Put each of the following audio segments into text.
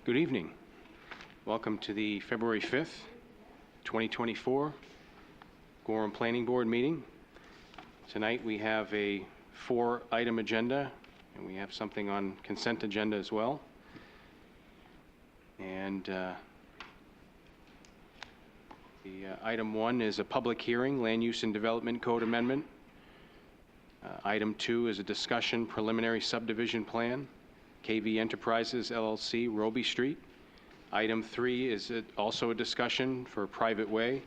Good evening. Welcome to the February 5th, 2024 Gorham Planning Board meeting. Tonight we have a 4-item agenda, and we have something on consent agenda as well. And item 1 is a public hearing, Land Use and Development Code Amendment. Item 2 is a discussion preliminary subdivision plan, KV Enterprises LLC, Roby Street. Item 3 is also a discussion for private way,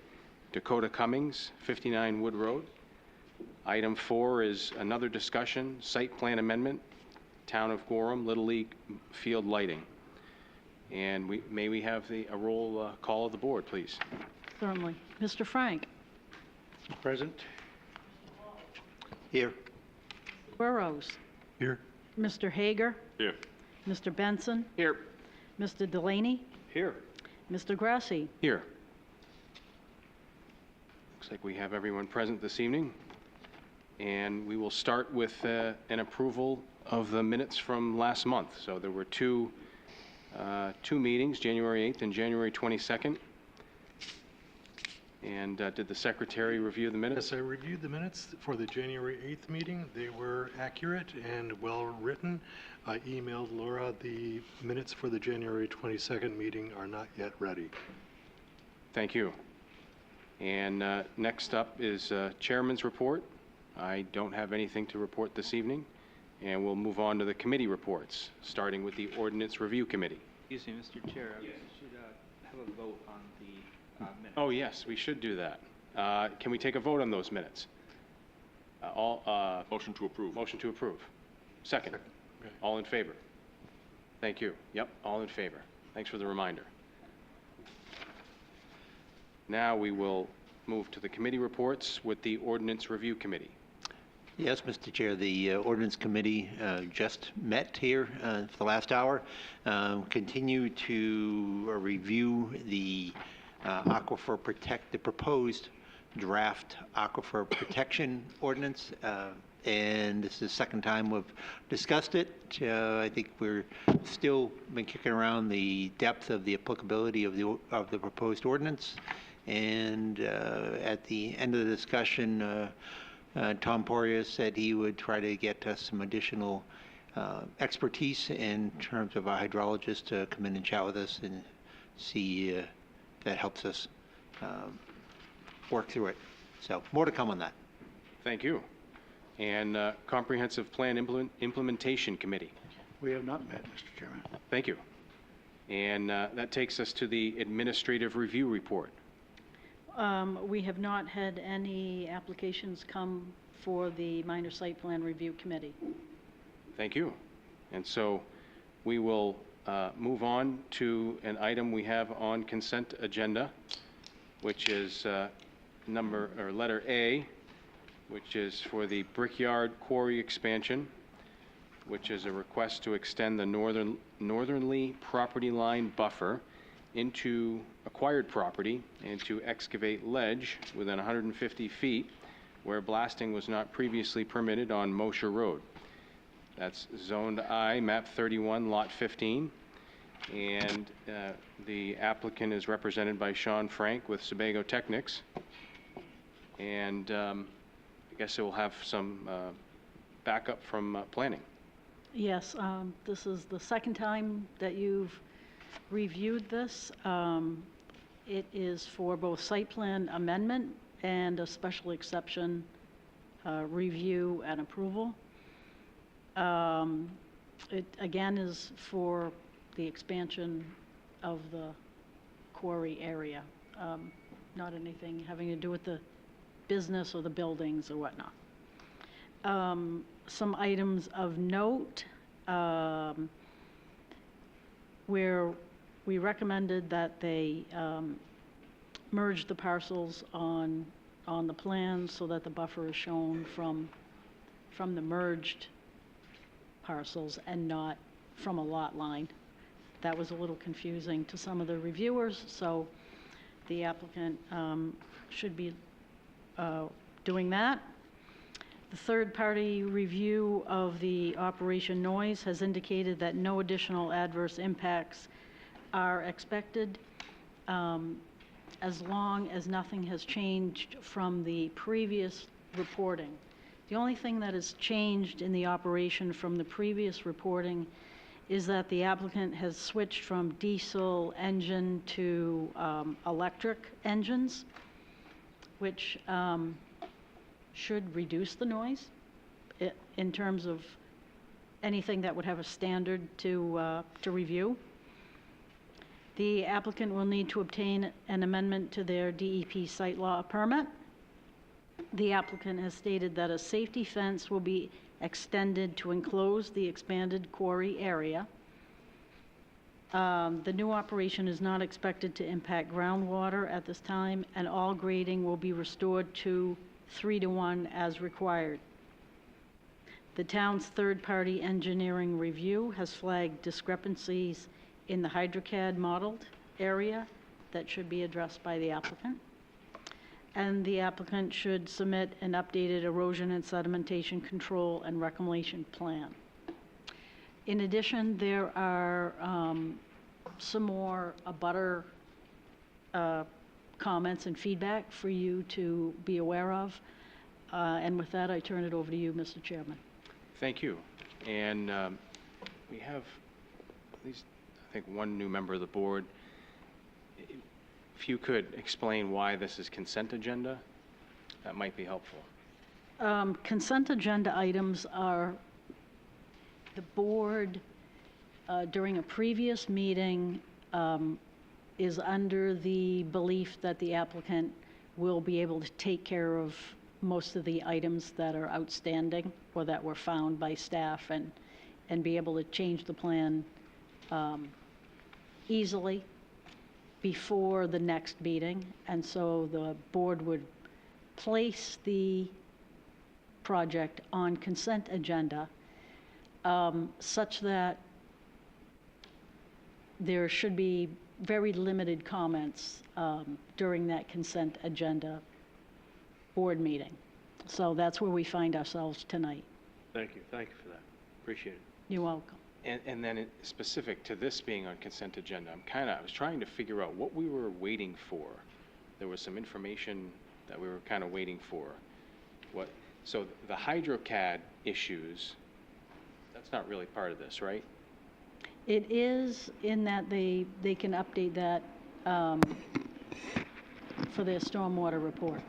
Dakota Cummings, 59 Wood Road. Item 4 is another discussion, site plan amendment, Town of Gorham, Little League field lighting. And may we have a roll call of the board, please? Certainly. Mr. Frank? Present. Here. Burrows? Here. Mr. Hager? Here. Mr. Benson? Here. Mr. Delaney? Here. Mr. Grassi? Here. Looks like we have everyone present this evening. And we will start with an approval of the minutes from last month. So there were two meetings, January 8th and January 22nd. And did the secretary review the minutes? Yes, I reviewed the minutes for the January 8th meeting. They were accurate and well written. I emailed Laura the minutes for the January 22nd meeting are not yet ready. Thank you. And next up is Chairman's report. I don't have anything to report this evening. And we'll move on to the committee reports, starting with the Ordinance Review Committee. Excuse me, Mr. Chair. We should have a vote on the minutes. Oh, yes, we should do that. Can we take a vote on those minutes? Motion to approve. Motion to approve. Second. Okay. All in favor? Thank you. Yep, all in favor. Thanks for the reminder. Now we will move to the committee reports with the Ordinance Review Committee. Yes, Mr. Chair, the Ordinance Committee just met here for the last hour. Continue to review the the proposed draft Aquifer Protection Ordinance. And this is the second time we've discussed it. I think we're still been kicking around the depth of the applicability of the proposed ordinance. And at the end of the discussion, Tom Poria said he would try to get us some additional expertise in terms of a hydrologist to come in and chat with us and see if that helps us work through it. So more to come on that. Thank you. And Comprehensive Plan Implementation Committee. We have not met, Mr. Chairman. Thank you. And that takes us to the Administrative Review Report. We have not had any applications come for the Minor Site Plan Review Committee. Thank you. And so we will move on to an item we have on consent agenda, which is letter A, which is for the Brickyard Quarry expansion, which is a request to extend the northerly property line buffer into acquired property and to excavate ledge within 150 feet where blasting was not previously permitted on Mosher Road. That's zoned I, map 31, lot 15. And the applicant is represented by Sean Frank with Sebago Technics. And I guess it will have some backup from planning. Yes, this is the second time that you've reviewed this. It is for both site plan amendment and a special exception review and approval. It again is for the expansion of the quarry area, not anything having to do with the business or the buildings or whatnot. Some items of note where we recommended that they merge the parcels on the plan so that the buffer is shown from the merged parcels and not from a lot line. That was a little confusing to some of the reviewers, so the applicant should be doing that. The third-party review of the operation noise has indicated that no additional adverse impacts are expected, as long as nothing has changed from the previous reporting. The only thing that has changed in the operation from the previous reporting is that the applicant has switched from diesel engine to electric engines, which should reduce the noise in terms of anything that would have a standard to review. The applicant will need to obtain an amendment to their DEP site law permit. The applicant has stated that a safety fence will be extended to enclose the expanded quarry area. The new operation is not expected to impact groundwater at this time, and all grading will be restored to 3:1 as required. The town's third-party engineering review has flagged discrepancies in the HydroCAD modeled area that should be addressed by the applicant. And the applicant should submit an updated erosion and sedimentation control and reclamation plan. In addition, there are some more abutter comments and feedback for you to be aware of. And with that, I turn it over to you, Mr. Chairman. Thank you. And we have at least, I think, one new member of the board. If you could explain why this is consent agenda, that might be helpful. Consent agenda items are the board, during a previous meeting, is under the belief that the applicant will be able to take care of most of the items that are outstanding or that were found by staff and be able to change the plan easily before the next meeting. And so the board would place the project on consent agenda such that there should be very limited comments during that consent agenda board meeting. So that's where we find ourselves tonight. Thank you for that. Appreciate it. You're welcome. And then specific to this being on consent agenda, I was trying to figure out what we were waiting for. There was some information that we were kind of waiting for. So the HydroCAD issues, that's not really part of this, right? It is in that they can update that for their stormwater report.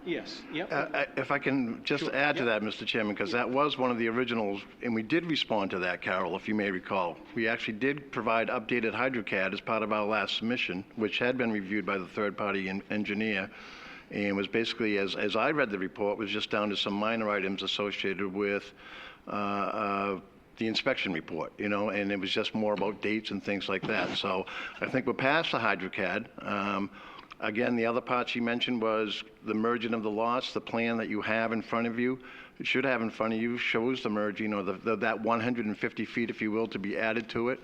Yes, yep. If I can just Sure, add to yep. that, Mr. Chairman, because that was one of the originals, and we did respond to that, Carol, if you may recall. We actually did provide updated HydroCAD as part of our last submission, which had been reviewed by the third-party engineer, and was basically, as I read the report, was just down to some minor items associated with the inspection report, and it was just more about dates and things like that. So I think we're past the HydroCAD. Again, the other part she mentioned was the merging of the lots. The plan that you have in front of you, it should have in front of you, shows the merging, or that 150 feet, if you will, to be added to it.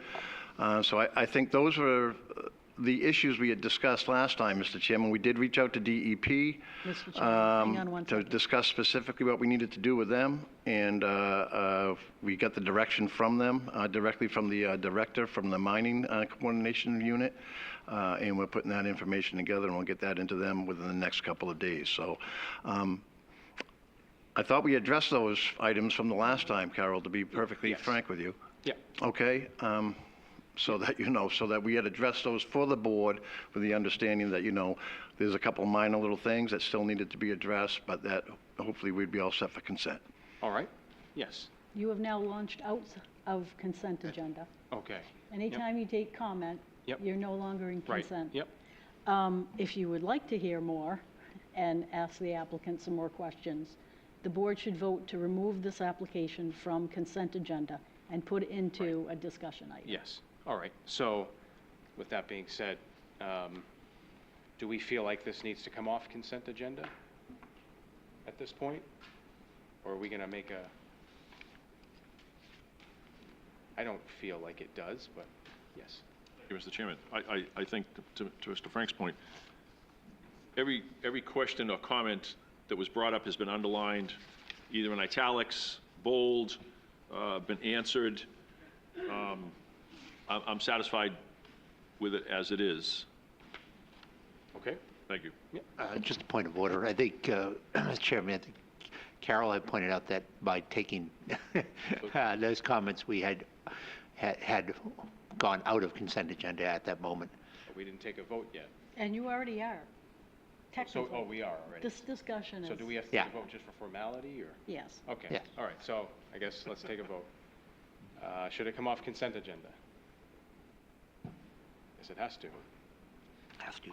So I think those were the issues we had discussed last time, Mr. Chairman. We did reach out to DEP Mr. Chairman, hang on one to second. discuss specifically what we needed to do with them, and we got the direction from them, directly from the director from the mining coordination unit, and we're putting that information together, and we'll get that into them within the next couple of days. So I thought we addressed those items from the last time, Carol, to be perfectly Yes. frank with you. Yeah. Okay? So that so that we had addressed those for the board with the understanding that, there's a couple minor little things that still needed to be addressed, but that hopefully we'd be all set for consent. All right. Yes. You have now launched out of consent agenda. Okay. Anytime you take comment, Yep. you're no longer in Right. consent. Yep. If you would like to hear more and ask the applicant some more questions, the board should vote to remove this application from consent agenda and put it into a discussion item. Yes. All right. So with that being said, do we feel like this needs to come off consent agenda at this point? Or are we going to make I don't feel like it does, but yes. Thank you, Mr. Chairman. I think, to Mr. Frank's point, every question or comment that was brought up has been underlined, either in italics, bold, been answered. I'm satisfied with it as it is. Okay? Thank you. Just a point of order. I think, Mr. Chairman, I think Carol had pointed out that by taking those comments, we had gone out of consent agenda at that moment. We didn't take a vote yet. And you already are, So, technically. oh, we are already. This discussion is. So do we have to take Yeah. a vote just for formality, or? Yes. Okay, Yes. all right, so I guess let's take a vote. Should it come off consent agenda? Yes, it has to. Ask you.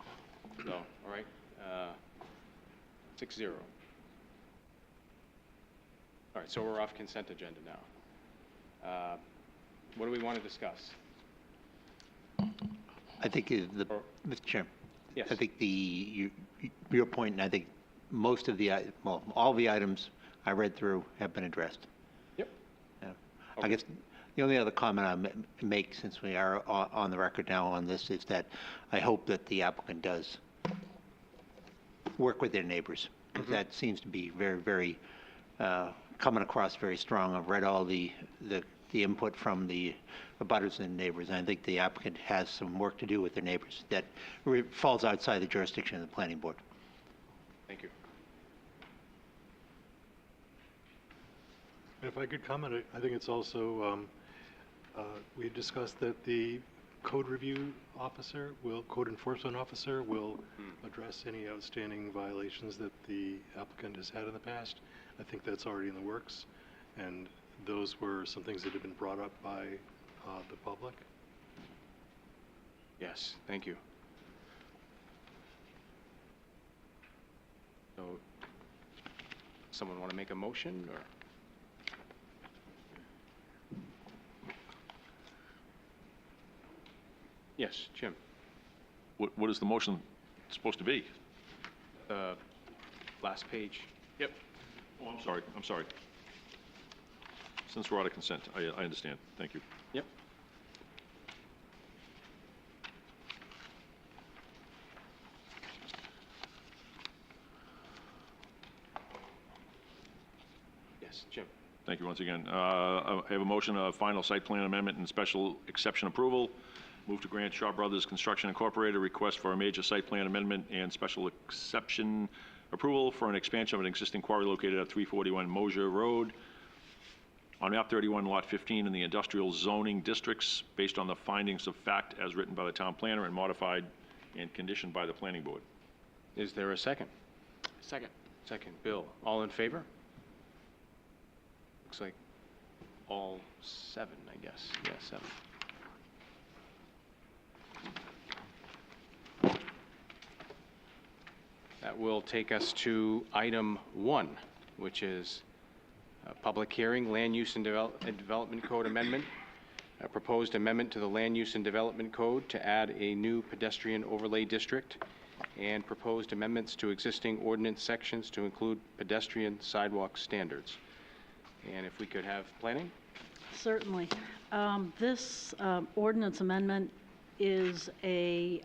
So, all right, 6-0. All right, so we're off consent agenda now. What do we want to discuss? I think Mr. Chairman. Yes. I think your point, and I think most of well, all the items I read through have been addressed. Yep. Yeah. Okay. I guess the only other comment I make, since we are on the record now on this, is that I hope that the applicant does work with their neighbors. 'Cause that seems to be very, very, coming across very strong. I've read all the input from the abutters and neighbors, and I think the applicant has some work to do with their neighbors that falls outside the jurisdiction of the planning board. Thank you. If I could comment, I think it's also, we discussed that the code review officer code enforcement officer will address any outstanding violations that the applicant has had in the past. I think that's already in the works, and those were some things that have been brought up by the public. Yes, thank you. So, someone want to make a motion, or? Yes, Jim. What is the motion supposed to be? Last page. Yep. Oh, I'm sorry. Since we're out of consent, I understand. Thank you. Yep. Yes, Jim. Thank you once again. I have a motion of final site plan amendment and special exception approval. Move to grant Shaw Brothers Construction Incorporated a request for a major site plan amendment and special exception approval for an expansion of an existing quarry located at 341 Mosier Road on map 31, lot 15 in the industrial zoning districts based on the findings of fact as written by the town planner and modified and conditioned by the planning board. Is there a second? Second. Second, Bill. All in favor? Looks like all 7, I guess. Yeah, 7. That will take us to item 1, which is a public hearing, Land Use and Development Code Amendment. A proposed amendment to the Land Use and Development Code to add a new pedestrian overlay district, and proposed amendments to existing ordinance sections to include pedestrian sidewalk standards. And if we could have planning? Certainly. This ordinance amendment is a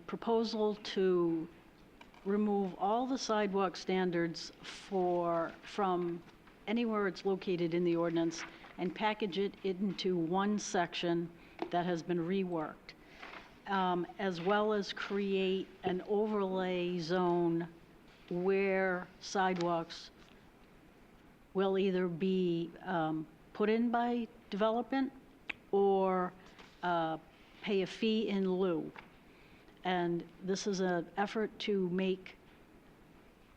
proposal to remove all the sidewalk standards from anywhere it's located in the ordinance and package it into one section that has been reworked, as well as create an overlay zone where sidewalks will either be put in by development or pay a fee in lieu. And this is an effort to make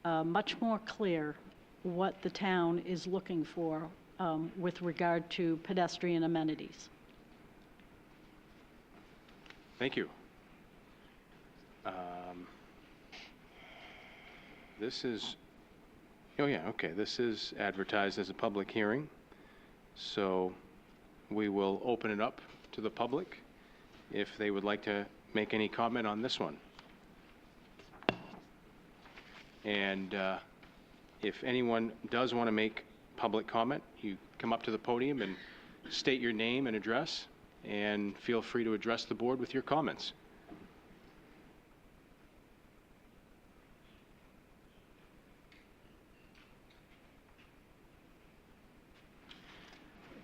much more clear what the town is looking for with regard to pedestrian amenities. Thank you. This is, oh yeah, okay, this is advertised as a public hearing, so we will open it up to the public if they would like to make any comment on this one. And if anyone does want to make public comment, you come up to the podium and state your name and address, and feel free to address the board with your comments.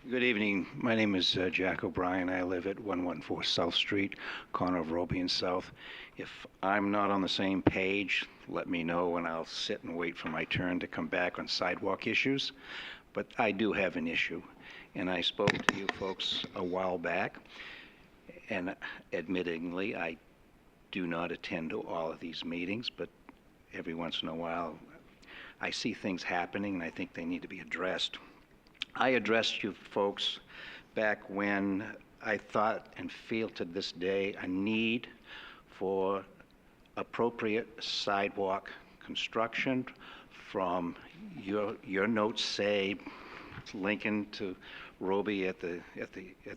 Good evening. My name is Jack O'Brien. I live at 114 South Street, corner of Roby and South. If I'm not on the same page, let me know and I'll sit and wait for my turn to come back on sidewalk issues. But I do have an issue, and I spoke to you folks a while back, and admittingly, I do not attend to all of these meetings, but every once in a while, I see things happening and I think they need to be addressed. I addressed you folks back when I thought and feel to this day a need for appropriate sidewalk construction from your notes say Lincoln to Roby at the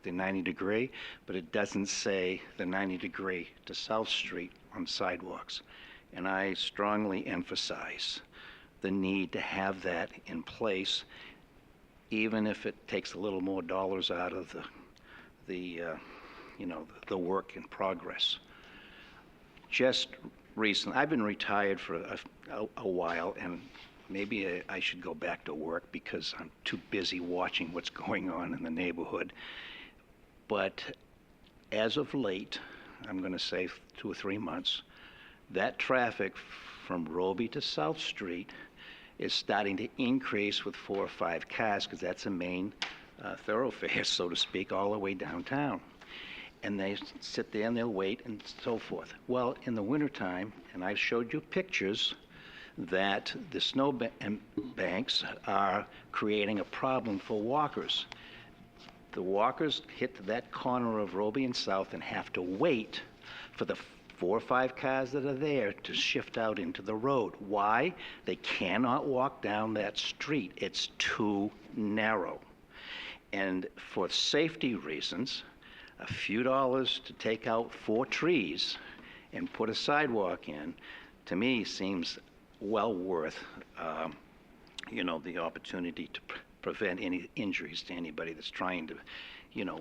90 degree, but it doesn't say the 90 degree to South Street on sidewalks. And I strongly emphasize the need to have that in place, even if it takes a little more dollars out of the work in progress. Just recently, I've been retired for a while, and maybe I should go back to work because I'm too busy watching what's going on in the neighborhood. But as of late, I'm going to say 2 or 3 months, that traffic from Roby to South Street is starting to increase with 4 or 5 cars, because that's a main thoroughfare, so to speak, all the way downtown. And they sit there and they'll wait and so forth. Well, in the wintertime, and I showed you pictures, that the snow banks are creating a problem for walkers. The walkers hit that corner of Roby and South and have to wait for the 4 or 5 cars that are there to shift out into the road. Why? They cannot walk down that street. It's too narrow. And for safety reasons, a few dollars to take out 4 trees and put a sidewalk in, to me, seems well worth, the opportunity to prevent any injuries to anybody that's trying to,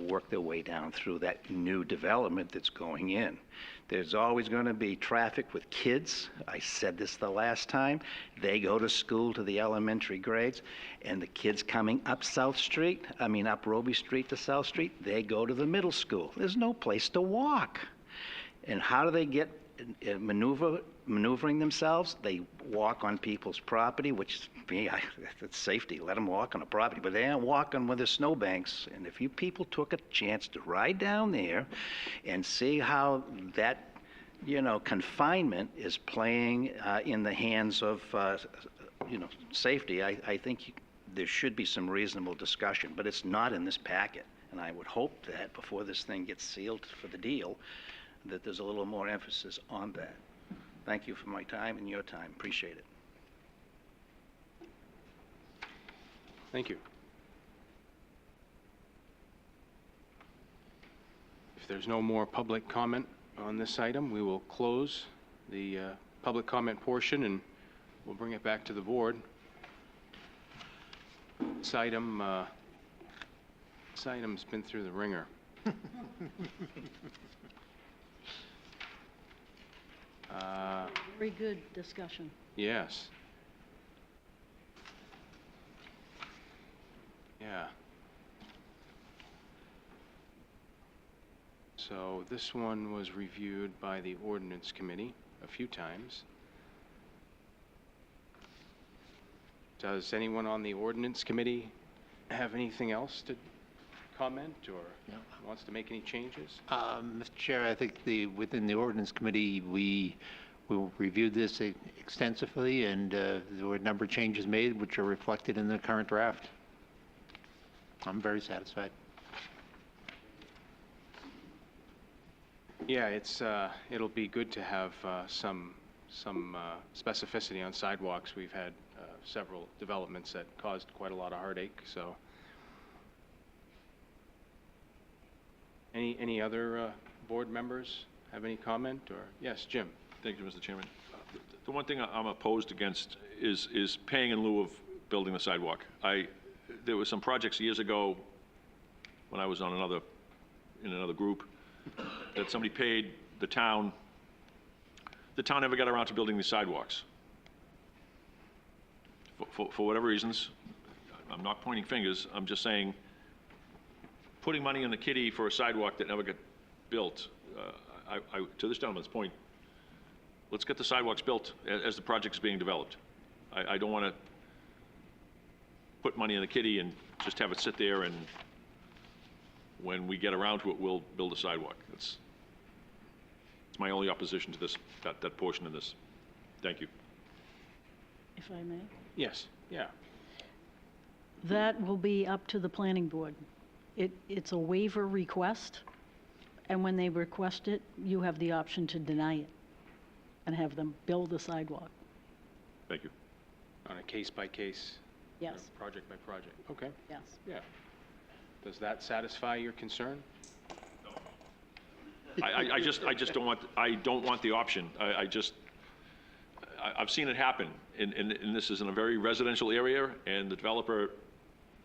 work their way down through that new development that's going in. There's always going to be traffic with kids. I said this the last time. They go to school to the elementary grades, and the kids coming up up Roby Street to South Street, they go to the middle school. There's no place to walk. And how do they get maneuvering themselves? They walk on people's property, which, it's safety. Let them walk on a property, but they aren't walking with the snowbanks. And if you people took a chance to ride down there and see how that, confinement is playing in the hands of, safety, I think there should be some reasonable discussion, but it's not in this packet. And I would hope that before this thing gets sealed for the deal, that there's a little more emphasis on that. Thank you for my time and your time. Appreciate it. Thank you. If there's no more public comment on this item, we will close the public comment portion and we'll bring it back to the board. This item's been through the ringer. Very good discussion. Yes. Yeah. So this one was reviewed by the ordinance committee a few times. Does anyone on the ordinance committee have anything else to comment or wants to make any changes? Mr. Chair, I think within the ordinance committee, we reviewed this extensively, and there were a number of changes made which are reflected in the current draft. I'm very satisfied. Yeah, it'll be good to have some specificity on sidewalks. We've had several developments that caused quite a lot of heartache, so. Any other board members have any comment, or? Yes, Jim. Thank you, Mr. Chairman. The one thing I'm opposed against is paying in lieu of building the sidewalk. There were some projects years ago when I was on in another group that somebody paid the town. The town never got around to building these sidewalks. For whatever reasons, I'm not pointing fingers, I'm just saying putting money in the kitty for a sidewalk that never got built, to this gentleman's point, let's get the sidewalks built as the project is being developed. I don't want to put money in the kitty and just have it sit there, and when we get around to it, we'll build a sidewalk. It's my only opposition to this, that portion of this. Thank you. If I may. Yes, yeah. That will be up to the planning board. It's a waiver request, and when they request it, you have the option to deny it and have them build a sidewalk. Thank you. On a case-by-case, Yes, project-by-project. Okay, yes. yeah. Does that satisfy your concern? I just don't want the option. I've seen it happen, and this is in a very residential area, and the developer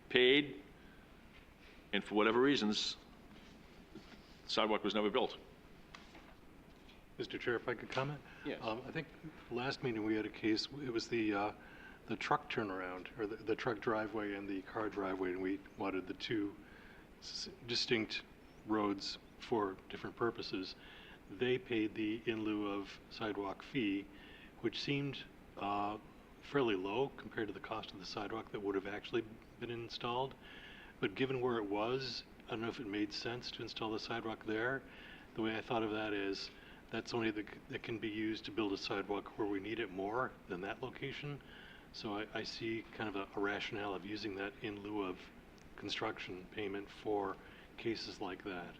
paid, and for whatever reasons, the sidewalk was never built. Mr. Chair, if I could comment? Yes. I think last meeting we had a case, it was the truck turnaround, or the truck driveway and the car driveway, and we wanted the two distinct roads for different purposes. They paid the in lieu of sidewalk fee, which seemed fairly low compared to the cost of the sidewalk that would have actually been installed. But given where it was, I don't know if it made sense to install the sidewalk there. The way I thought of that is that's only that can be used to build a sidewalk where we need it more than that location. So I see kind of a rationale of using that in lieu of construction payment for cases like that.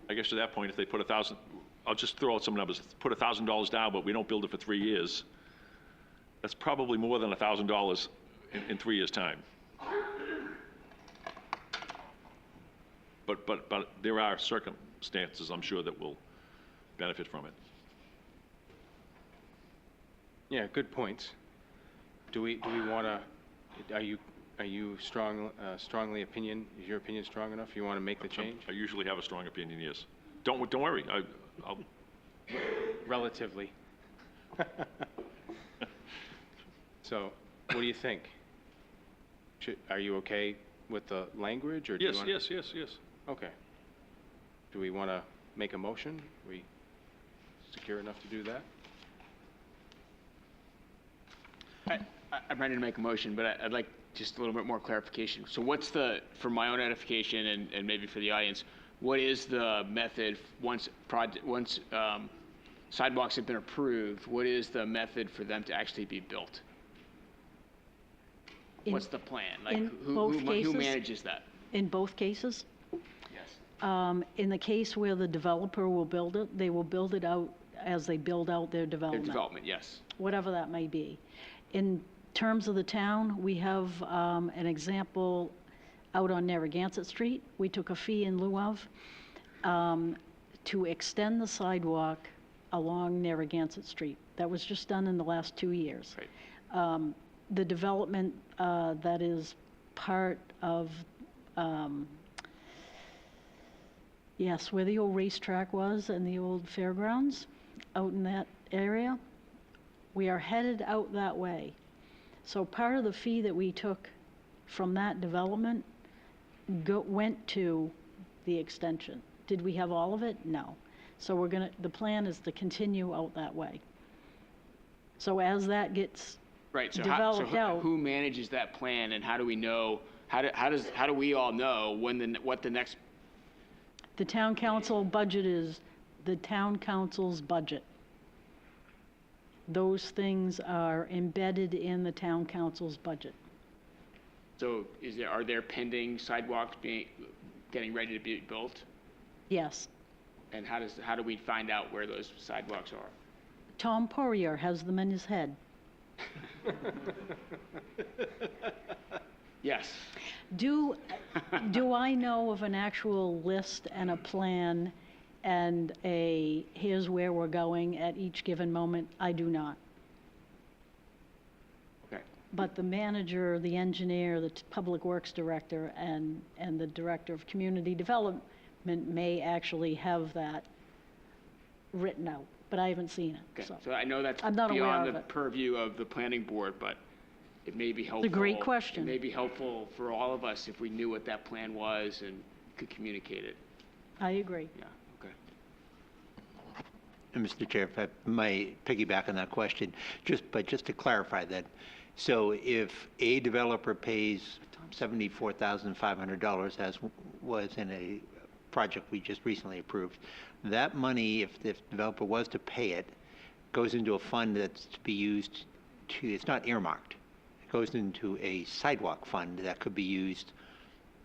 I guess to that point, if they put $1,000, I'll just throw out some numbers, put $1,000 down, but we don't build it for 3 years, that's probably more than $1,000 in 3 years' time. But there are circumstances, I'm sure, that will benefit from it. Yeah, good points. Do we want to, are you strongly is your opinion strong enough? You want to make the change? I usually have a strong opinion, yes. Don't worry, I'll Relatively. So, what do you think? Are you okay with the language, or do you want? Yes. Okay. Do we want to make a motion? Are we secure enough to do that? I'm ready to make a motion, but I'd like just a little bit more clarification. So what's for my own edification and maybe for the audience, what is the method once sidewalks have been approved, what is the method for them to actually be built? What's the plan? Like, in who both cases? manages that? In both cases? Yes. In the case where the developer will build it, they will build it out as they build out their Their development. development, yes. Whatever that may be. In terms of the town, we have an example out on Narragansett Street. We took a fee in lieu of to extend the sidewalk along Narragansett Street. That was just done in the last 2 years. Right. The development that is part of, yes, where the old racetrack was and the old fairgrounds, out in that area, we are headed out that way. So part of the fee that we took from that development went to the extension. Did we have all of it? No. So the plan is to continue out that way. So as that gets Right, so developed out. who manages that plan, and how do we know, how do we all know what the next? The town council budget is the town council's budget. Those things are embedded in the town council's budget. So are there pending sidewalks getting ready to be built? Yes. And how do we find out where those sidewalks are? Tom Poirier has them in his head. Yes. Do I know of an actual list and a plan and here's where we're going at each given moment? I do not. Okay. But the manager, the engineer, the public works director, and the director of community development may actually have that written out, but I haven't seen it. Okay. So I know that's I'm not aware beyond of the it. purview of the planning board, but it may be helpful. It's a great question. It may be helpful for all of us if we knew what that plan was and could communicate it. I agree. Yeah, okay. And Mr. Chair, if I might piggyback on that question, just to clarify that, so if a developer pays $74,500, as was in a project we just recently approved, that money, if the developer was to pay it, goes into a fund that's to be used to, it's not earmarked. It goes into a sidewalk fund that could be used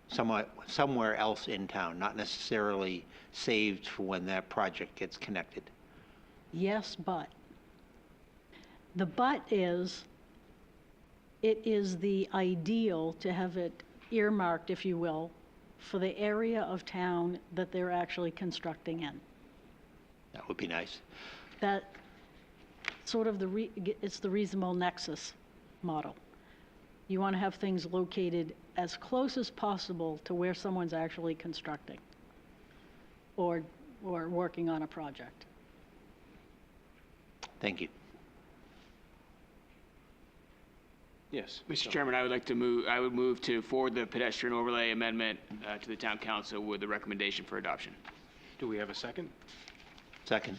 somewhere else in town, not necessarily saved for when that project gets connected. Yes, but. The but is, it is the ideal to have it earmarked, if you will, for the area of town that they're actually constructing in. That would be nice. That sort of it's the reasonable nexus model. You want to have things located as close as possible to where someone's actually constructing or working on a project. Thank you. Yes. Mr. Chairman, I would move to forward the pedestrian overlay amendment to the town council with the recommendation for adoption. Do we have a second? Second.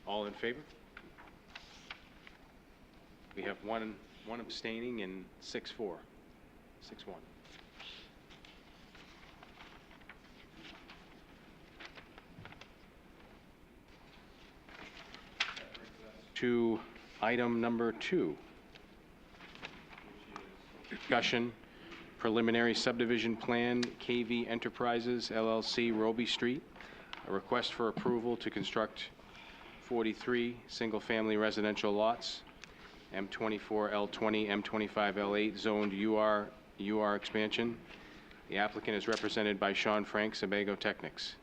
All in favor? We have one abstaining and 6-4, 6-1. To item number 2. Discussion, preliminary subdivision plan, KV Enterprises LLC, Roby Street. A request for approval to construct 43 single-family residential lots, M24L20, M25L8, zoned UR expansion. The applicant is represented by Sean Frank, Sebago Technics.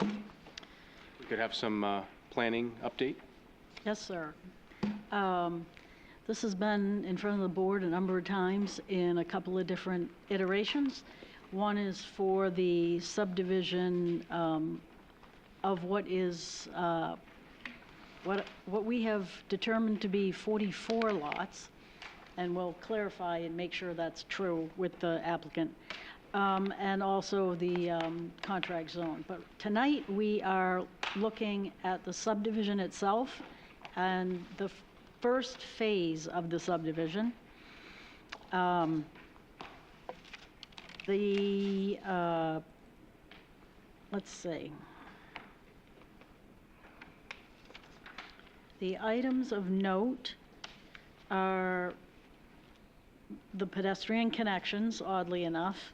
We could have some planning update. Yes, sir. This has been in front of the board a number of times in a couple of different iterations. One is for the subdivision of what is what we have determined to be 44 lots, and we'll clarify and make sure that's true with the applicant, and also the contract zone. But tonight we are looking at the subdivision itself and the first phase of the subdivision. Let's see. The items of note are the pedestrian connections, oddly enough.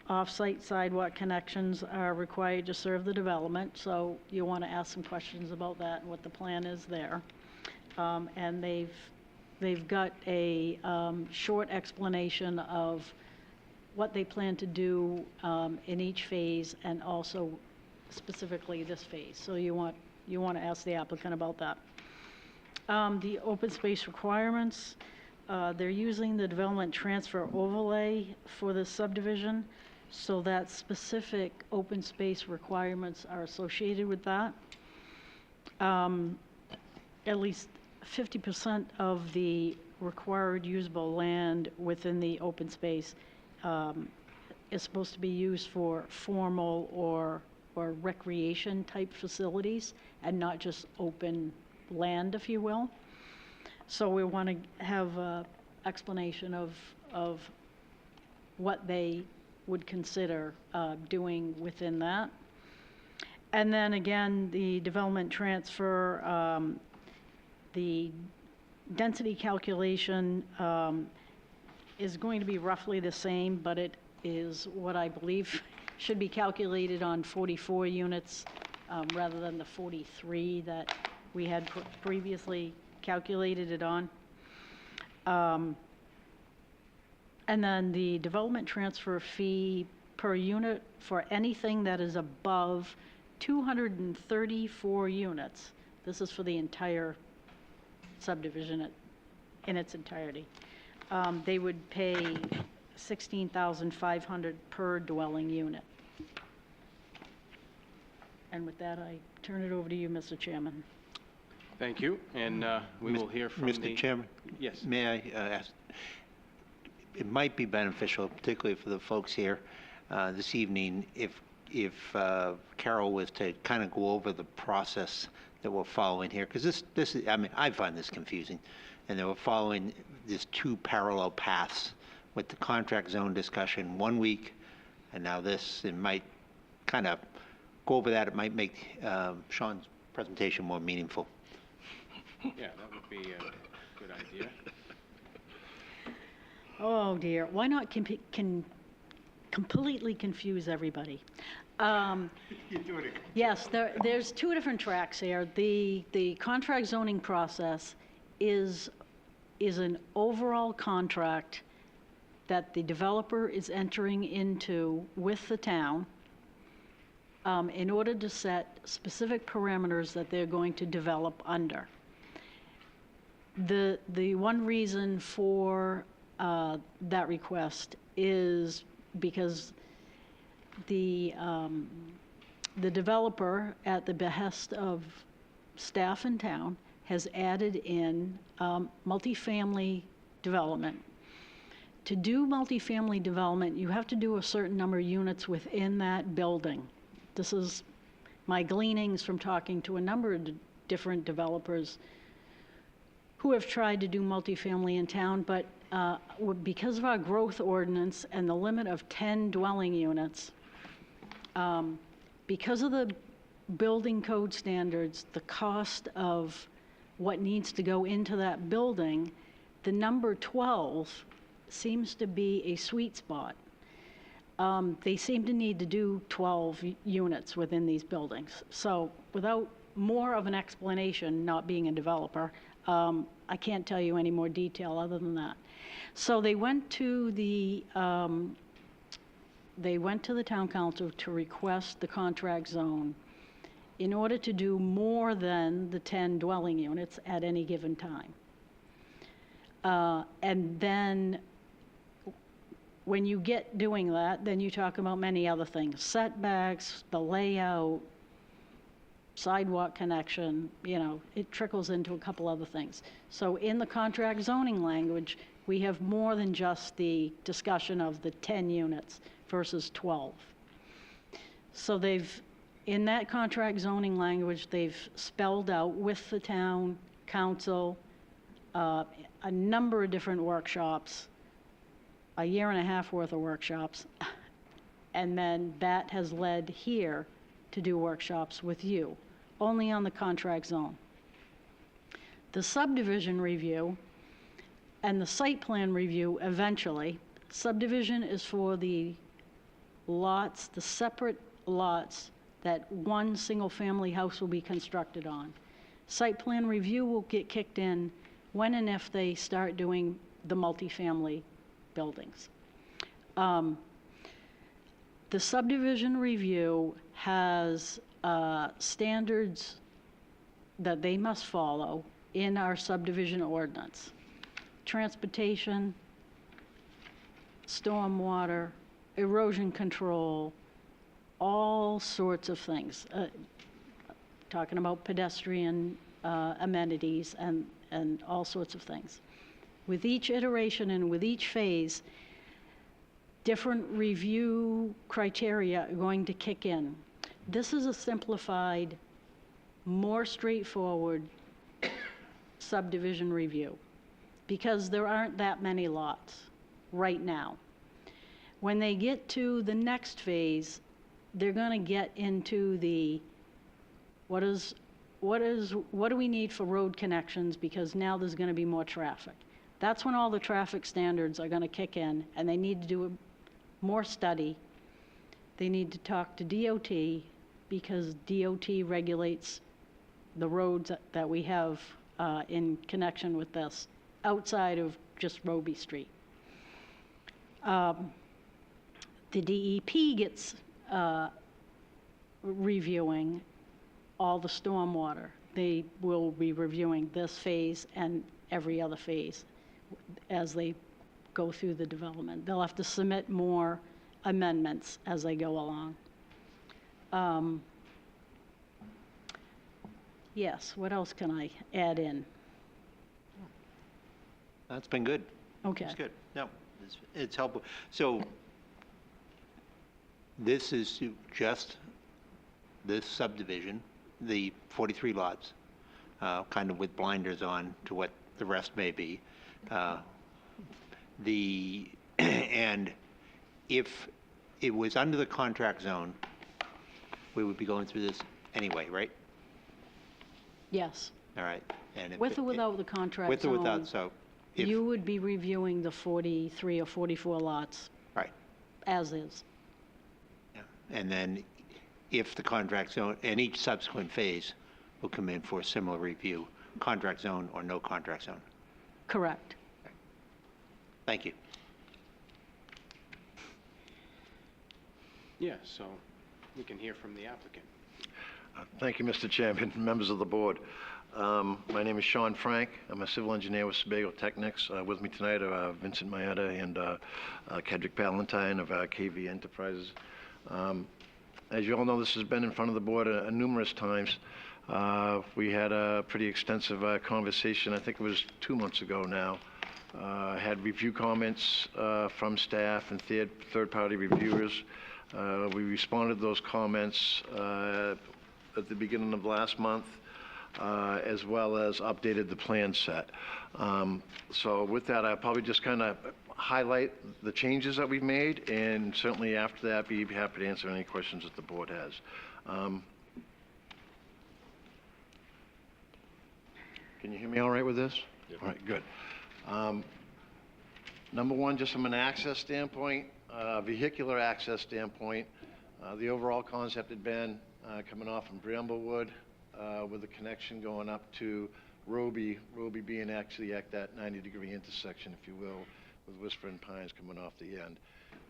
Off-site sidewalk connections are required to serve the development, so you want to ask some questions about that and what the plan is there. And they've got a short explanation of what they plan to do in each phase, and also specifically this phase. So you want to ask the applicant about that. The open space requirements, they're using the development transfer overlay for the subdivision, so that specific open space requirements are associated with that. At least 50% of the required usable land within the open space is supposed to be used for formal or recreation type facilities, and not just open land, if you will. So we want to have an explanation of what they would consider doing within that. And then again, the development transfer, the density calculation is going to be roughly the same, but it is what I believe should be calculated on 44 units rather than the 43 that we had previously calculated it on. And then the development transfer fee per unit for anything that is above 234 units. This is for the entire subdivision in its entirety. They would pay $16,500 per dwelling unit. And with that, I turn it over to you, Mr. Chairman. Thank you, and we will hear from the... Mr. Chairman? Yes. May I ask, it might be beneficial, particularly for the folks here this evening, if Carol was to kind of go over the process that we're following here, because this is, I mean, I find this confusing, and that we're following these two parallel paths with the contract zone discussion 1 week, and now this. It might kind of go over that. It might make Sean's presentation more meaningful. Yeah, that would be a good idea. Oh dear, why not completely confuse everybody? Yes, there's two different tracks here. The contract zoning process is an overall contract that the developer is entering into with the town in order to set specific parameters that they're going to develop under. The one reason for that request is because the developer, at the behest of staff in town, has added in multifamily development. To do multifamily development, you have to do a certain number of units within that building. This is my gleanings from talking to a number of different developers who have tried to do multifamily in town, but because of our growth ordinance and the limit of 10 dwelling units, because of the building code standards, the cost of what needs to go into that building, the number 12 seems to be a sweet spot. They seem to need to do 12 units within these buildings. So without more of an explanation, not being a developer, I can't tell you any more detail other than that. So they went to the town council to request the contract zone in order to do more than the 10 dwelling units at any given time. And then when you get doing that, then you talk about many other things: setbacks, the layout, sidewalk connection, you know, it trickles into a couple other things. So in the contract zoning language, we have more than just the discussion of the 10 units versus 12. So in that contract zoning language, they've spelled out with the town council a number of different workshops, a year and a half worth of workshops, and then that has led here to do workshops with you, only on the contract zone. The subdivision review and the site plan review eventually, subdivision is for the lots, the separate lots that one single-family house will be constructed on. Site plan review will get kicked in when and if they start doing the multifamily buildings. The subdivision review has standards that they must follow in our subdivision ordinance. Transportation, stormwater, erosion control, all sorts of things. Talking about pedestrian amenities and all sorts of things. With each iteration and with each phase, different review criteria are going to kick in. This is a simplified, more straightforward subdivision review because there aren't that many lots right now. When they get to the next phase, they're going to get into the what do we need for road connections, because now there's going to be more traffic. That's when all the traffic standards are going to kick in, and they need to do more study. They need to talk to DOT, because DOT regulates the roads that we have in connection with this, outside of just Roby Street. The DEP gets reviewing all the stormwater. They will be reviewing this phase and every other phase as they go through the development. They'll have to submit more amendments as they go along. Yes, what else can I add in? That's been good. Okay. It's good. No, it's helpful. So this is just this subdivision, the 43 lots, kind of with blinders on to what the rest may be. And if it was under the contract zone, we would be going through this anyway, right? Yes, All right. And if with or without the contract With or without, zone, so if, you would be reviewing the 43 or 44 lots right. as is. Yeah. And then if the contract zone, and each subsequent phase will come in for a similar review, contract zone or no contract zone. Correct. Thank you. Yeah, so we can hear from the applicant. Thank you, Mr. Chairman, members of the board. My name is Sean Frank. I'm a civil engineer with Sebago Technics. With me tonight are Vincent Mayetta and Kedrick Ballantyne of KV Enterprises. As you all know, this has been in front of the board numerous times. We had a pretty extensive conversation, I think it was 2 months ago now. Had review comments from staff and third-party reviewers. We responded to those comments at the beginning of last month, as well as updated the plan set. So with that, I'll probably just kind of highlight the changes that we've made, and certainly after that, be happy to answer any questions that the board has. Can you hear me all right with this? Yep. All right, good. Number one, just from an access standpoint, vehicular access standpoint, the overall concept had been coming off from Bramblewood with a connection going up to Roby being actually at that 90-degree intersection, if you will, with Whisper and Pines coming off the end.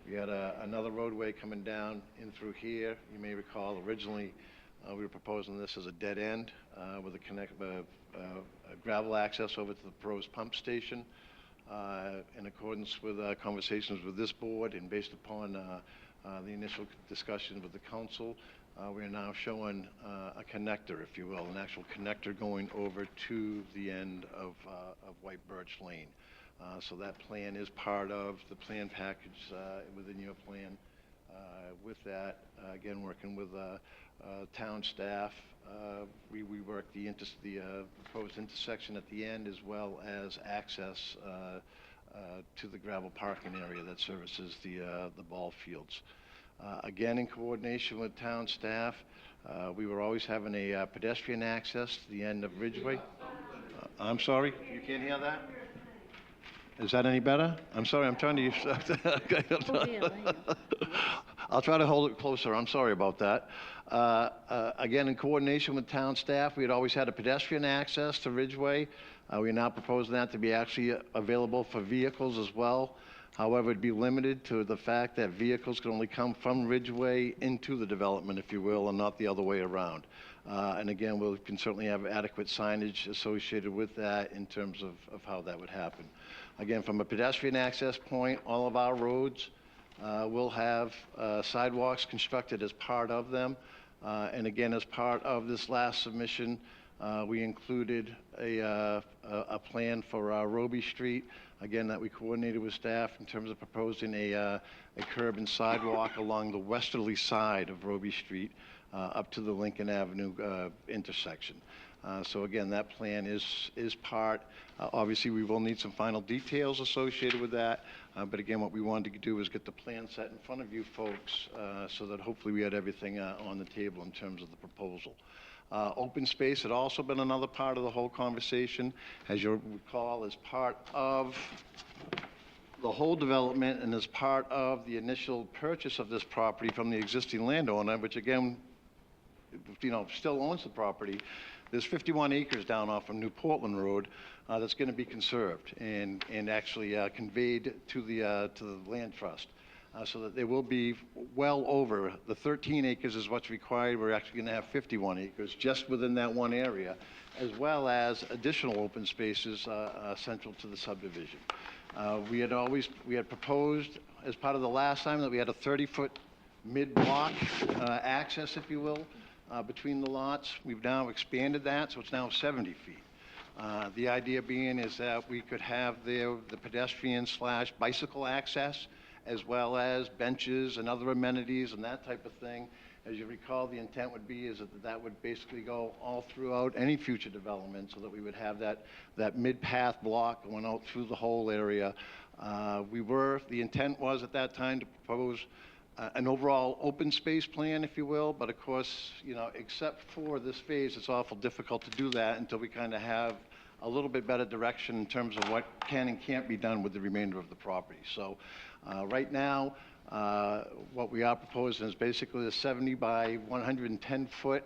We had another roadway coming down in through here. You may recall originally we were proposing this as a dead end with a gravel access over to the proposed pump station. In accordance with conversations with this board and based upon the initial discussion with the council, we are now showing a connector, if you will, an actual connector going over to the end of White Birch Lane. So that plan is part of the plan package within your plan. With that, again, working with town staff, we worked the proposed intersection at the end, as well as access to the gravel parking area that services the ball fields. Again, in coordination with town staff, we were always having a pedestrian access to the end of Ridgeway. I'm sorry, you can't hear that? Is that any better? I'm sorry, I'm trying to use... Oh, yeah, there you go. I'll try to hold it closer. I'm sorry about that. Again, in coordination with town staff, we had always had a pedestrian access to Ridgeway. We are now proposing that to be actually available for vehicles as well. However, it'd be limited to the fact that vehicles can only come from Ridgeway into the development, if you will, and not the other way around. And again, we can certainly have adequate signage associated with that in terms of how that would happen. Again, from a pedestrian access point, all of our roads will have sidewalks constructed as part of them. And again, as part of this last submission, we included a plan for Roby Street, again, that we coordinated with staff in terms of proposing a curb and sidewalk along the westerly side of Roby Street up to the Lincoln Avenue intersection. So again, that plan is part. Obviously, we will need some final details associated with that. But again, what we wanted to do is get the plan set in front of you folks so that hopefully we had everything on the table in terms of the proposal. Open space had also been another part of the whole conversation. As you'll recall, as part of the whole development and as part of the initial purchase of this property from the existing landowner, which again, still owns the property, there's 51 acres down off of New Portland Road that's going to be conserved and actually conveyed to the land trust. So that there will be well over the 13 acres is what's required. We're actually going to have 51 acres just within that one area, as well as additional open spaces central to the subdivision. We had proposed as part of the last time that we had a 30-foot mid-block access, if you will, between the lots. We've now expanded that, so it's now 70 feet. The idea being is that we could have there the pedestrian/bicycle access, as well as benches and other amenities and that type of thing. As you recall, the intent would be is that would basically go all throughout any future development, so that we would have that mid-path block going out through the whole area. The intent was at that time to propose an overall open space plan, if you will, but of course, except for this phase, it's awful difficult to do that until we kind of have a little bit better direction in terms of what can and can't be done with the remainder of the property. So right now, what we are proposing is basically a 70 by 110-foot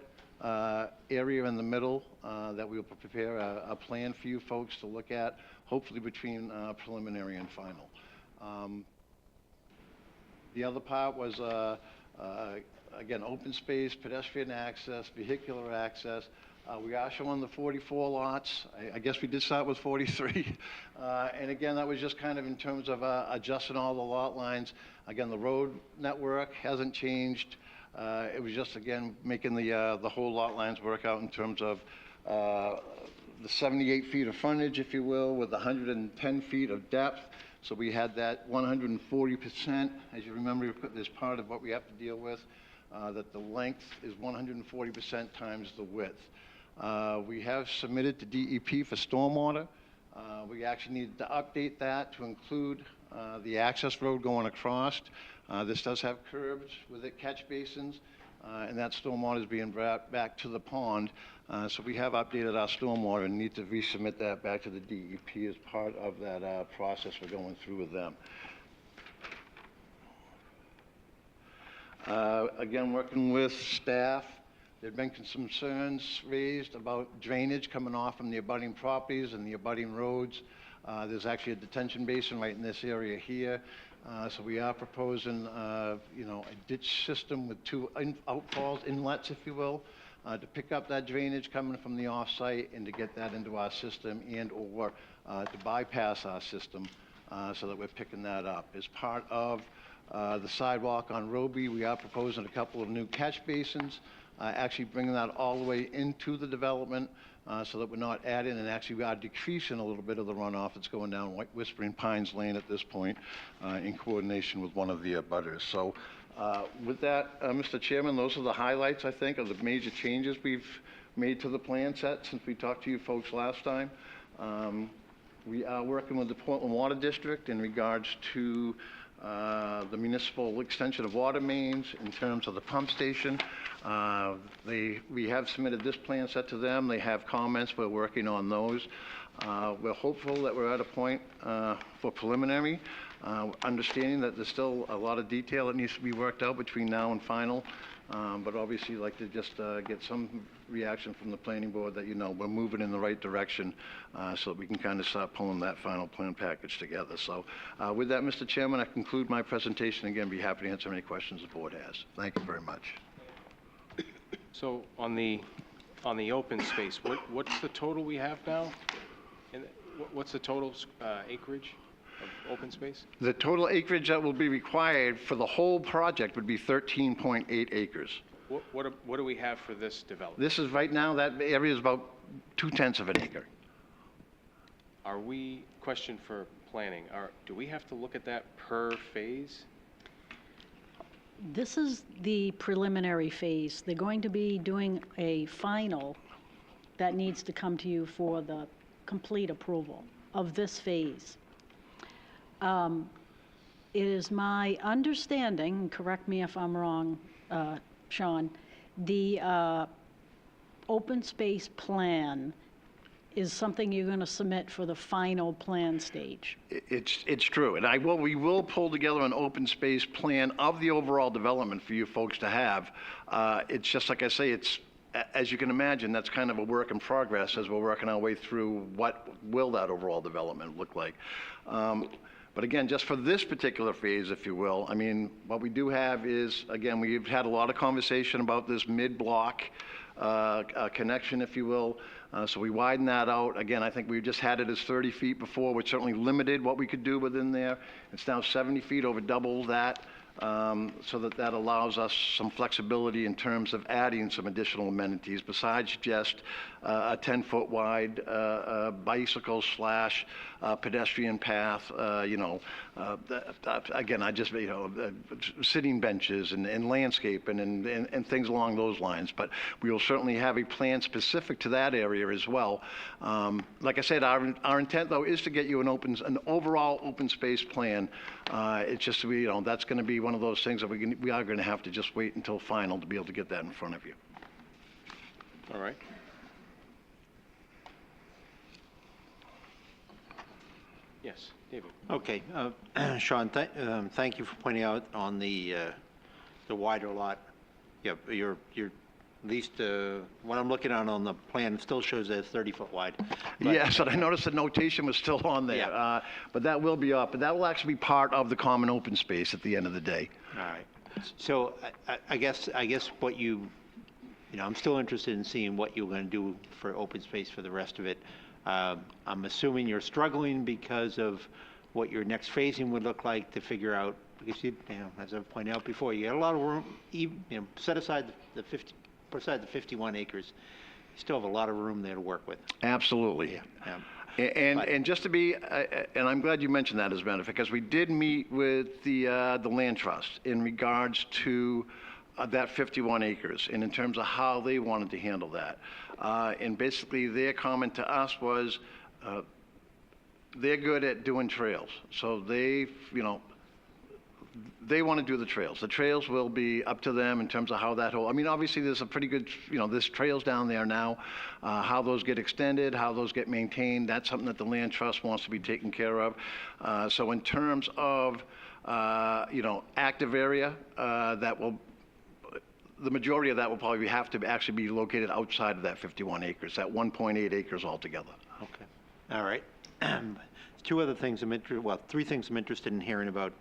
area in the middle that we'll prepare a plan for you folks to look at, hopefully between preliminary and final. The other part was, again, open space, pedestrian access, vehicular access. We are showing the 44 lots. I guess we did start with 43. And again, that was just kind of in terms of adjusting all the lot lines. Again, the road network hasn't changed. It was just, again, making the whole lot lines work out in terms of the 78 feet of frontage, if you will, with 110 feet of depth. So we had that 140%. As you remember, there's part of what we have to deal with, that the length is 140% times the width. We have submitted to DEP for stormwater. We actually needed to update that to include the access road going across. This does have curbs with it, catch basins, and that stormwater is being brought back to the pond. So we have updated our stormwater and need to resubmit that back to the DEP as part of that process we're going through with them. Again, working with staff, there have been some concerns raised about drainage coming off from the abutting properties and the abutting roads. There's actually a detention basin right in this area here. So we are proposing, a ditch system with two outfalls, inlets, if you will, to pick up that drainage coming from the off-site and to get that into our system and/or to bypass our system so that we're picking that up. As part of the sidewalk on Roby, we are proposing a couple of new catch basins, actually bringing that all the way into the development so that we're not adding, and actually we are decreasing a little bit of the runoff that's going down Whispering Pines Lane at this point in coordination with one of the abutters. So with that, Mr. Chairman, those are the highlights, I think, of the major changes we've made to the plan set since we talked to you folks last time. We are working with the Portland Water District in regards to the municipal extension of water mains in terms of the pump station. We have submitted this plan set to them. They have comments. We're working on those. We're hopeful that we're at a point for preliminary, understanding that there's still a lot of detail that needs to be worked out between now and final. But obviously, I'd like to just get some reaction from the planning board that, we're moving in the right direction so that we can kind of start pulling that final plan package together. So with that, Mr. Chairman, I conclude my presentation. Again, be happy to answer any questions the board has. Thank you very much. So on the open space, what's the total we have now? And what's the total acreage of open space? The total acreage that will be required for the whole project would be 13.8 acres. What do we have for this development? This is right now, that area is about 0.2 of an acre. Question for planning, do we have to look at that per phase? This is the preliminary phase. They're going to be doing a final that needs to come to you for the complete approval of this phase. It is my understanding, correct me if I'm wrong, Sean, the open space plan is something you're going to submit for the final plan stage. It's true, and we will pull together an open space plan of the overall development for you folks to have. It's just like I say, as you can imagine, that's kind of a work in progress as we're working our way through what will that overall development look like. But again, just for this particular phase, if you will, I mean, what we do have is, again, we've had a lot of conversation about this mid-block connection, if you will. So we widen that out. Again, I think we just had it as 30 feet before, which certainly limited what we could do within there. It's now 70 feet, over double that. so that allows us some flexibility in terms of adding some additional amenities besides just a 10-foot wide bicycle slash pedestrian path, again, sitting benches and landscaping and things along those lines. But we will certainly have a plan specific to that area as well. Like I said, our intent, though, is to get you an overall open space plan. It's just, that's going to be one of those things that we are going to have to just wait until final to be able to get that in front of you. All right. Yes, David. Okay, Sean, thank you for pointing out on the wider lot. Yep, you're at least, what I'm looking at on the plan still shows that it's 30-foot wide. But- Yes, and I noticed the notation was still on there. Yeah. But that will be up, but that will actually be part of the common open space at the end of the day. All right. So I guess what I'm still interested in seeing what you're going to do for open space for the rest of it. I'm assuming you're struggling because of what your next phasing would look like to figure out, because as I've pointed out before, you got a lot of room, set aside the 51 acres, you still have a lot of room there to work with. Absolutely. And just to be, and I'm glad you mentioned that as a benefit, because we did meet with the land trust in regards to that 51 acres, and in terms of how they wanted to handle that. And basically, their comment to us was, they're good at doing trails, so they want to do the trails. The trails will be up to them in terms of how that whole, obviously there's a pretty good, there's trails down there now. How those get extended, how those get maintained, that's something that the land trust wants to be taken care of. So in terms of, active area, the majority of that will probably have to actually be located outside of that 51 acres, that 1.8 acres altogether. Okay. All right. Three things I'm interested in hearing about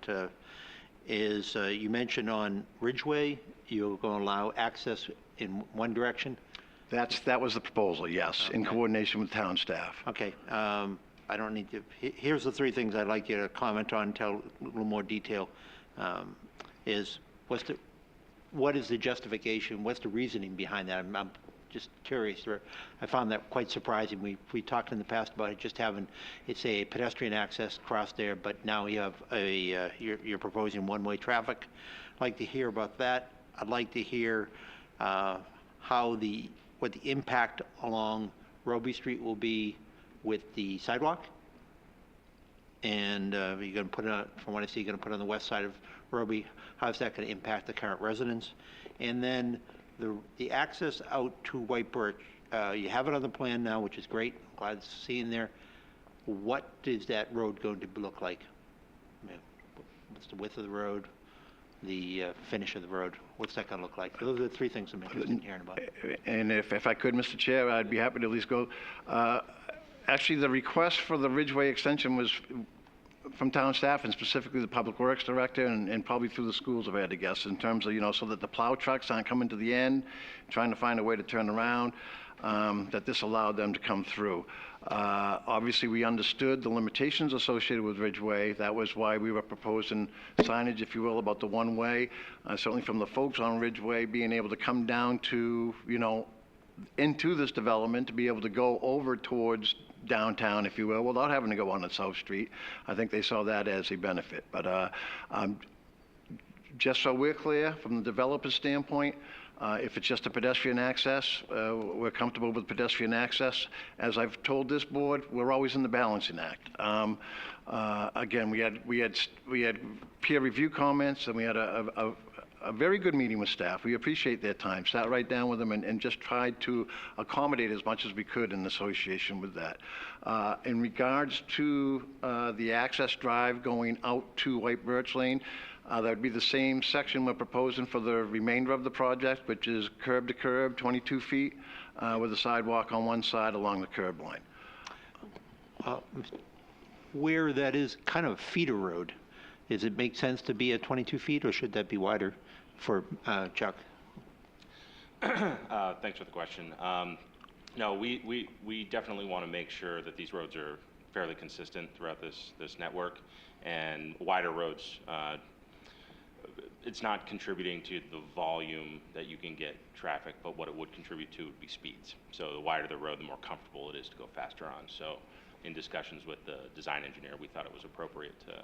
is you mentioned on Ridgeway, you're going to allow access in one direction? That was the proposal, yes, in coordination with town staff. Okay. I don't need to, here's the three things I'd like you to comment on, tell a little more detail. What is the justification? What's the reasoning behind that? I'm just curious. I found that quite surprising. We talked in the past about it just having, it's a pedestrian access across there, but now you have you're proposing one-way traffic. I'd like to hear about that. I'd like to hear what the impact along Roby Street will be with the sidewalk. And you're going to put it on, from what I see, you're going to put it on the west side of Roby. How's that going to impact the current residents? And then the access out to White Birch, you have it on the plan now, which is great. I'm glad it's seen there. What is that road going to look like? What's the width of the road? The finish of the road? What's that going to look like? Those are the three things I'm interested in hearing about. And if I could, Mr. Chair, I'd be happy to at least go. Actually, the request for the Ridgeway extension was from town staff and specifically the Public Works Director and probably through the schools, if I had to guess, in terms of, so that the plow trucks aren't coming to the end, trying to find a way to turn around, that this allowed them to come through. Obviously, we understood the limitations associated with Ridgeway. That was why we were proposing signage, if you will, about the one-way. Certainly from the folks on Ridgeway being able to come down to, into this development to be able to go over towards downtown, if you will, without having to go on the South Street. I think they saw that as a benefit. But just so we're clear, from the developer's standpoint, if it's just a pedestrian access, we're comfortable with pedestrian access. As I've told this board, we're always in the balancing act. Again, we had peer review comments, and we had a very good meeting with staff. We appreciate their time. Sat right down with them and just tried to accommodate as much as we could in association with that. In regards to the access drive going out to White Birch Lane, that would be the same section we're proposing for the remainder of the project, which is curb to curb, 22 feet, with a sidewalk on one side along the curb line. Where that is kind of a feeder road, does it make sense to be at 22 feet or should that be wider for Chuck? Thanks for the question. No, we definitely want to make sure that these roads are fairly consistent throughout this network, and wider roads it's not contributing to the volume that you can get traffic, but what it would contribute to would be speeds. So the wider the road, the more comfortable it is to go faster on. So in discussions with the design engineer, we thought it was appropriate to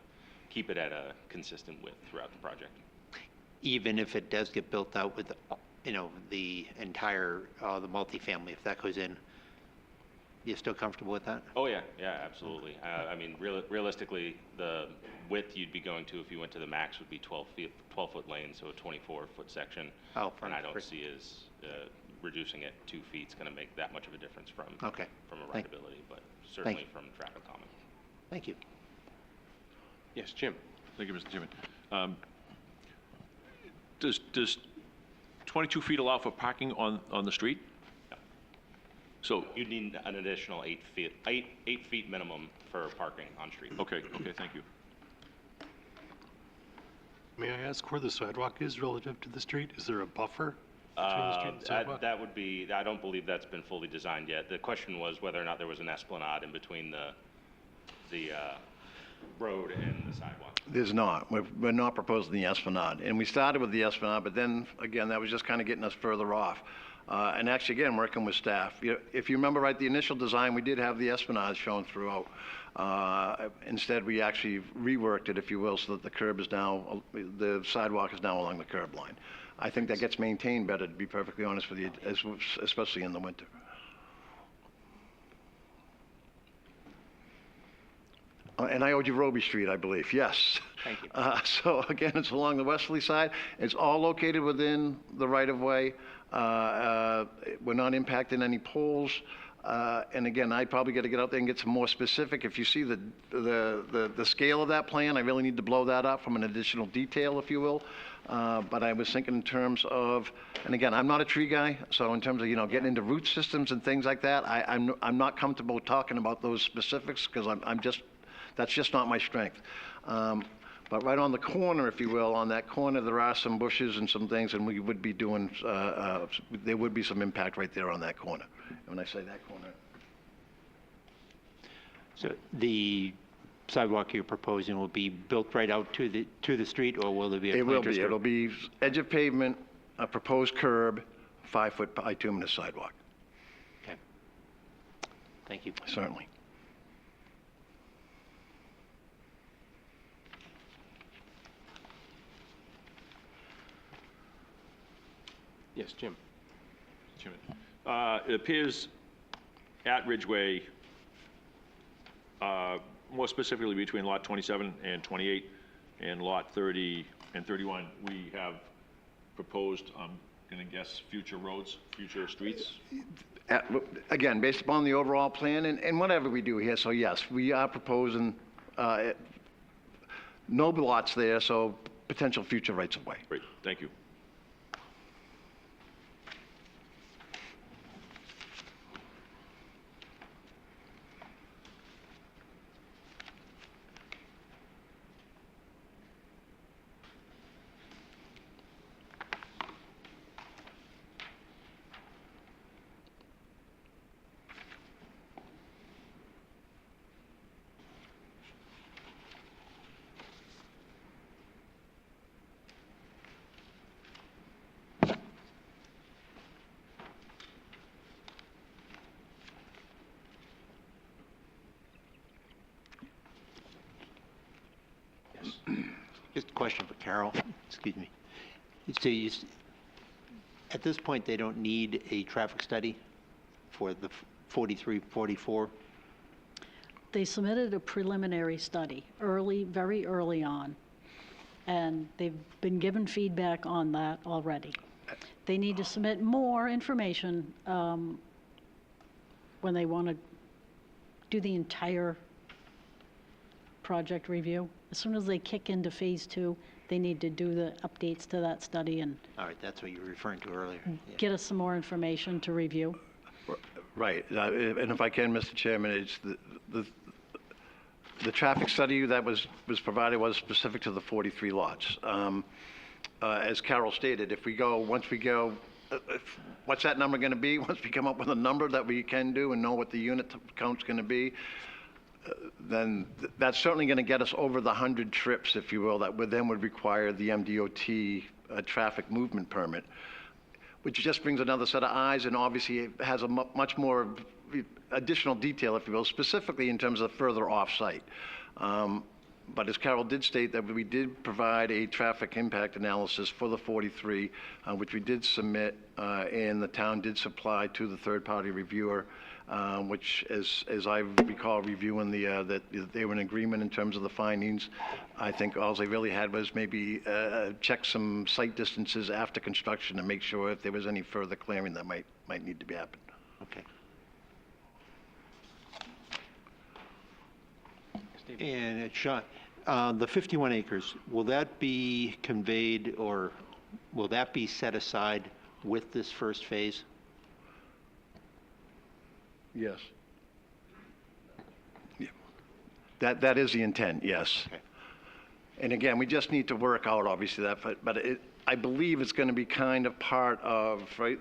keep it at a consistent width throughout the project. Even if it does get built out with, you know, the entire, the multifamily, if that goes in, you're still comfortable with that? Oh, yeah, yeah, absolutely. I mean, realistically, the width you'd be going to if you went to the max would be 12-foot lane, so a 24-foot section. Oh, and I don't see as reducing it 2 feet is going to make that much of a difference from a rideability, but certainly from traffic calming. Thank you. Yes, Jim. Thank you, Mr. Chairman. Does 22 feet allow for parking on the street? No. So, You'd need an additional 8 feet, 8 feet minimum for parking on street. okay, thank you. May I ask where the sidewalk is relative to the street? Is there a buffer between the street and the sidewalk? That would be, I don't believe that's been fully designed yet. The question was whether or not there was an esplanade in between the road and the sidewalk. There's not. We're not proposing the esplanade. And we started with the esplanade, but then, again, that was just kind of getting us further off. And actually, again, working with staff. If you remember right, the initial design, we did have the esplanade shown throughout. Instead, we actually reworked it, if you will, so that the curb is now, the sidewalk is now along the curb line. I think that gets maintained better, to be perfectly honest with you, especially in the winter. And I owed you Roby Street, I believe, yes. Thank you. So again, it's along the westerly side. It's all located within the right-of-way. We're not impacting any poles. And again, I'd probably got to get out there and get some more specific. If you see the scale of that plan, I really need to blow that up from an additional detail, if you will. But I was thinking in terms of, and again, I'm not a tree guy, so in terms of, you know, getting into root systems and things like that, I'm not comfortable talking about those specifics because that's just not my strength. But right on the corner, if you will, on that corner, there are some bushes and some things, and we would be doing, there would be some impact right there on that corner. And when I say that corner. So the sidewalk you're proposing will be built right out to the street, or will there be a It will planter be. strip? It'll be edge of pavement, a proposed curb, 5-foot bituminous sidewalk, Okay. Thank you. certainly. Yes, Jim. Chairman. It appears at Ridgeway, more specifically between Lot 27 and 28 and Lot 30 and 31, we have proposed, I'm going to guess, future roads, future streets? Again, based upon the overall plan and whatever we do here, so yes, we are proposing no lots there, so potential future rights of way. Great, thank you. Just a question for Carol, excuse me. So at this point, they don't need a traffic study for the 43, 44? They submitted a preliminary study very early on, and they've been given feedback on that already. They need to submit more information when they want to do the entire project review. As soon as they kick into phase 2, they need to do the updates to that study and All right, that's what you were referring to earlier. Yeah. get us some more information to review. Right, and if I can, Mr. Chairman, it's the traffic study that was provided was specific to the 43 lots. As Carol stated, once we go, what's that number going to be? Once we come up with a number that we can do and know what the unit count's going to be, then that's certainly going to get us over the 100 trips, if you will, that would then would require the MDOT traffic movement permit, which just brings another set of eyes, and obviously it has a much more additional detail, if you will, specifically in terms of further off-site. But as Carol did state, that we did provide a traffic impact analysis for the 43, which we did submit, and the town did supply to the third-party reviewer, which, as I recall reviewing that they were in agreement in terms of the findings. I think all they really had was maybe check some site distances after construction to make sure if there was any further clearing that might need to be happened. Okay. And Sean, the 51 acres, will that be conveyed or will that be set aside with this first phase? Yes. Yeah. That is the intent, yes. Okay. And again, we just need to work out, obviously, that, but I believe it's going to be kind of part of, right,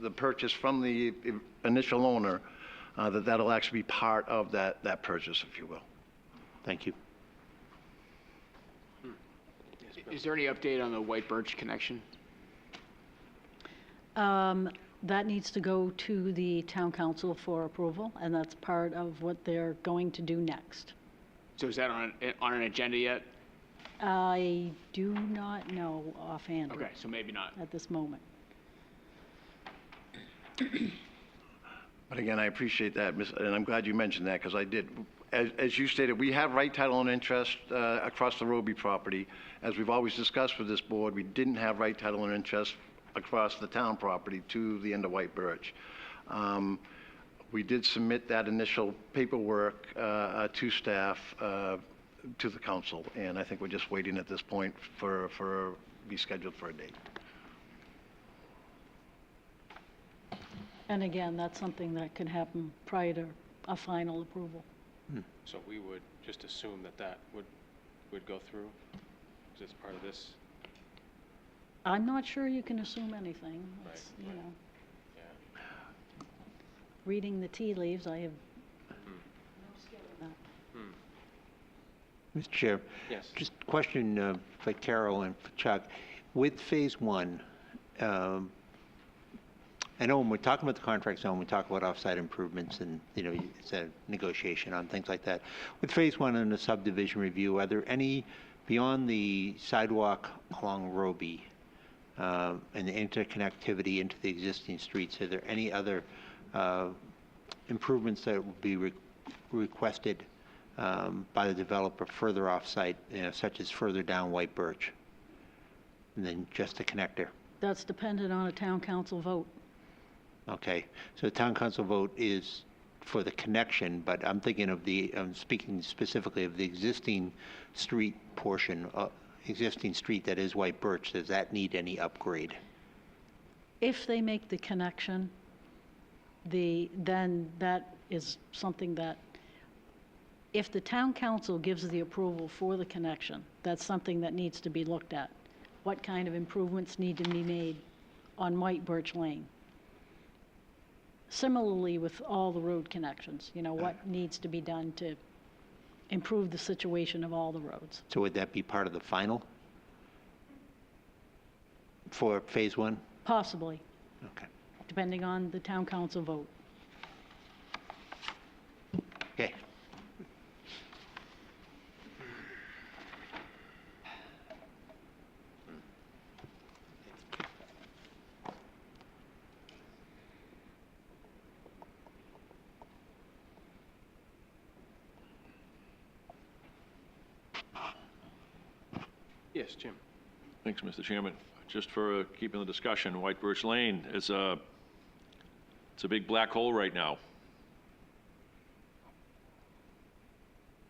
the purchase from the initial owner, that'll actually be part of that purchase, if you will. Thank you. Is there any update on the White Birch connection? That needs to go to the town council for approval, and that's part of what they're going to do next. So is that on an agenda yet? I do not know offhand Okay, so maybe not. at this moment. But again, I appreciate that, and I'm glad you mentioned that, because I did. As you stated, we have right title and interest across the Roby property. As we've always discussed with this board, we didn't have right title and interest across the town property to the end of White Birch. We did submit that initial paperwork to staff, to the council, and I think we're just waiting at this point for be scheduled for a date. And again, that's something that can happen prior to a final approval. So we would just assume that would go through? Is this part of this? I'm not sure you can assume anything. It's, Right, you right. know, Yeah. reading the tea leaves, I have Hmm. no skill in that. Mr. Chair. Yes. Just a question for Carol and for Chuck. With phase one, I know when we're talking about the contract zone, we talk about off-site improvements and, you know, it's a negotiation on things like that. With phase one and the subdivision review, are there any, beyond the sidewalk along Roby and the interconnectivity into the existing streets, are there any other improvements that would be requested by the developer further off-site, you know, such as further down White Birch, and then just the connector? That's dependent on a town council vote. Okay, so the town council vote is for the connection, but I'm thinking of I'm speaking specifically of the existing street portion, existing street that is White Birch. Does that need any upgrade? If they make the connection, then that is something that, if the town council gives the approval for the connection, that's something that needs to be looked at. What kind of improvements need to be made on White Birch Lane? Similarly with all the road connections, you know, what needs to be done to improve the situation of all the roads? So would that be part of the final for phase one? Possibly, Okay. depending on the town council vote. Okay. Yes, Jim. Thanks, Mr. Chairman. Just for keeping the discussion, White Birch Lane is it's a big black hole right now.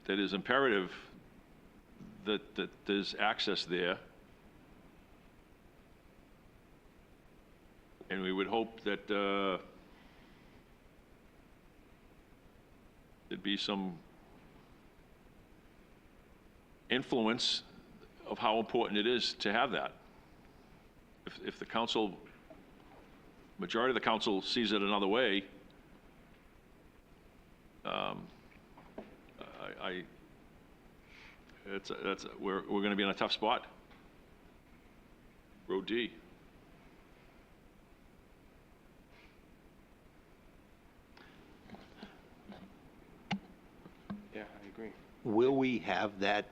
That is imperative that there's access there. And we would hope that there'd be some influence of how important it is to have that. If the council, majority of the council sees it another way, we're going to be in a tough spot. Road D. Yeah, I agree. Will we have that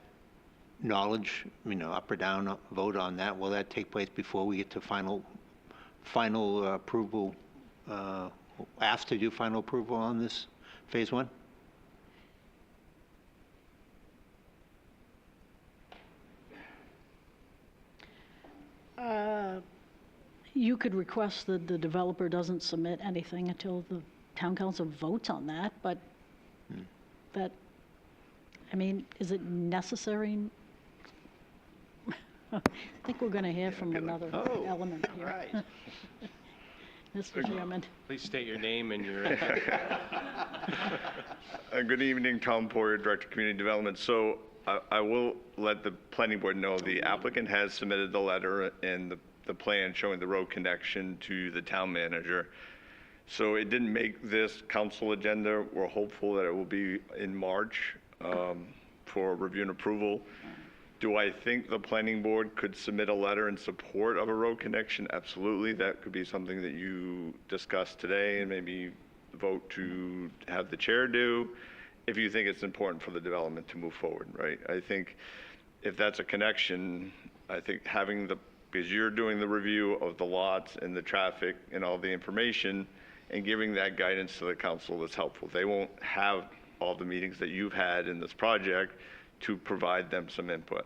knowledge, up or down vote on that? Will that take place before we get to final approval, asked to do final approval on this Phase 1? You could request that the developer doesn't submit anything until the town council votes on that, but that, is it necessary? I think we're going to hear from another element here. Right. Mr. Chairman. Please state your name and your, Good evening, Tom Poirier, Director of Community Development. So I will let the planning board know the applicant has submitted the letter and the plan showing the road connection to the town manager. So it didn't make this council agenda. We're hopeful that it will be in March for review and approval. Do I think the planning board could submit a letter in support of a road connection? Absolutely. That could be something that you discuss today and maybe vote to have the chair do if you think it's important for the development to move forward, right? I think if that's a connection, I think because you're doing the review of the lots and the traffic and all the information and giving that guidance to the council is helpful. They won't have all the meetings that you've had in this project to provide them some input.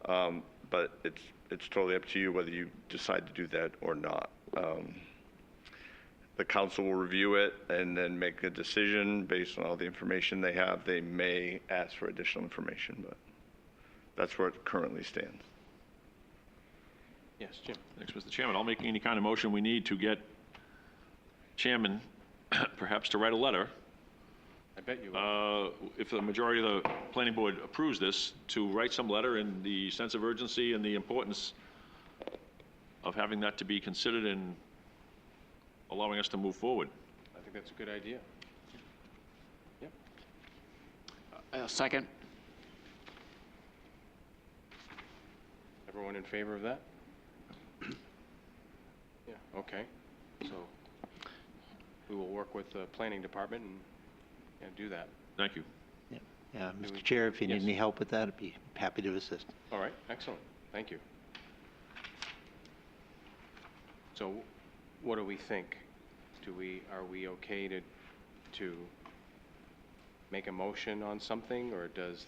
But it's totally up to you whether you decide to do that or not. The council will review it and then make a decision based on all the information they have. They may ask for additional information, but that's where it currently stands. yes, Jim. Thanks, Mr. Chairman. I'll make any kind of motion we need to get chairman perhaps to write a letter, I bet you will. if the majority of the planning board approves this, to write some letter in the sense of urgency and the importance of having that to be considered and allowing us to move forward. I think that's a good idea. Yep. Second. Everyone in favor of that? Yeah, okay. So we will work with the planning department and do that. Thank you. Yeah, Mr. Chair, if you need Yes. any help with that, I'd be happy to assist. All right, excellent. Thank you. So what do we think? Are we okay to make a motion on something, or does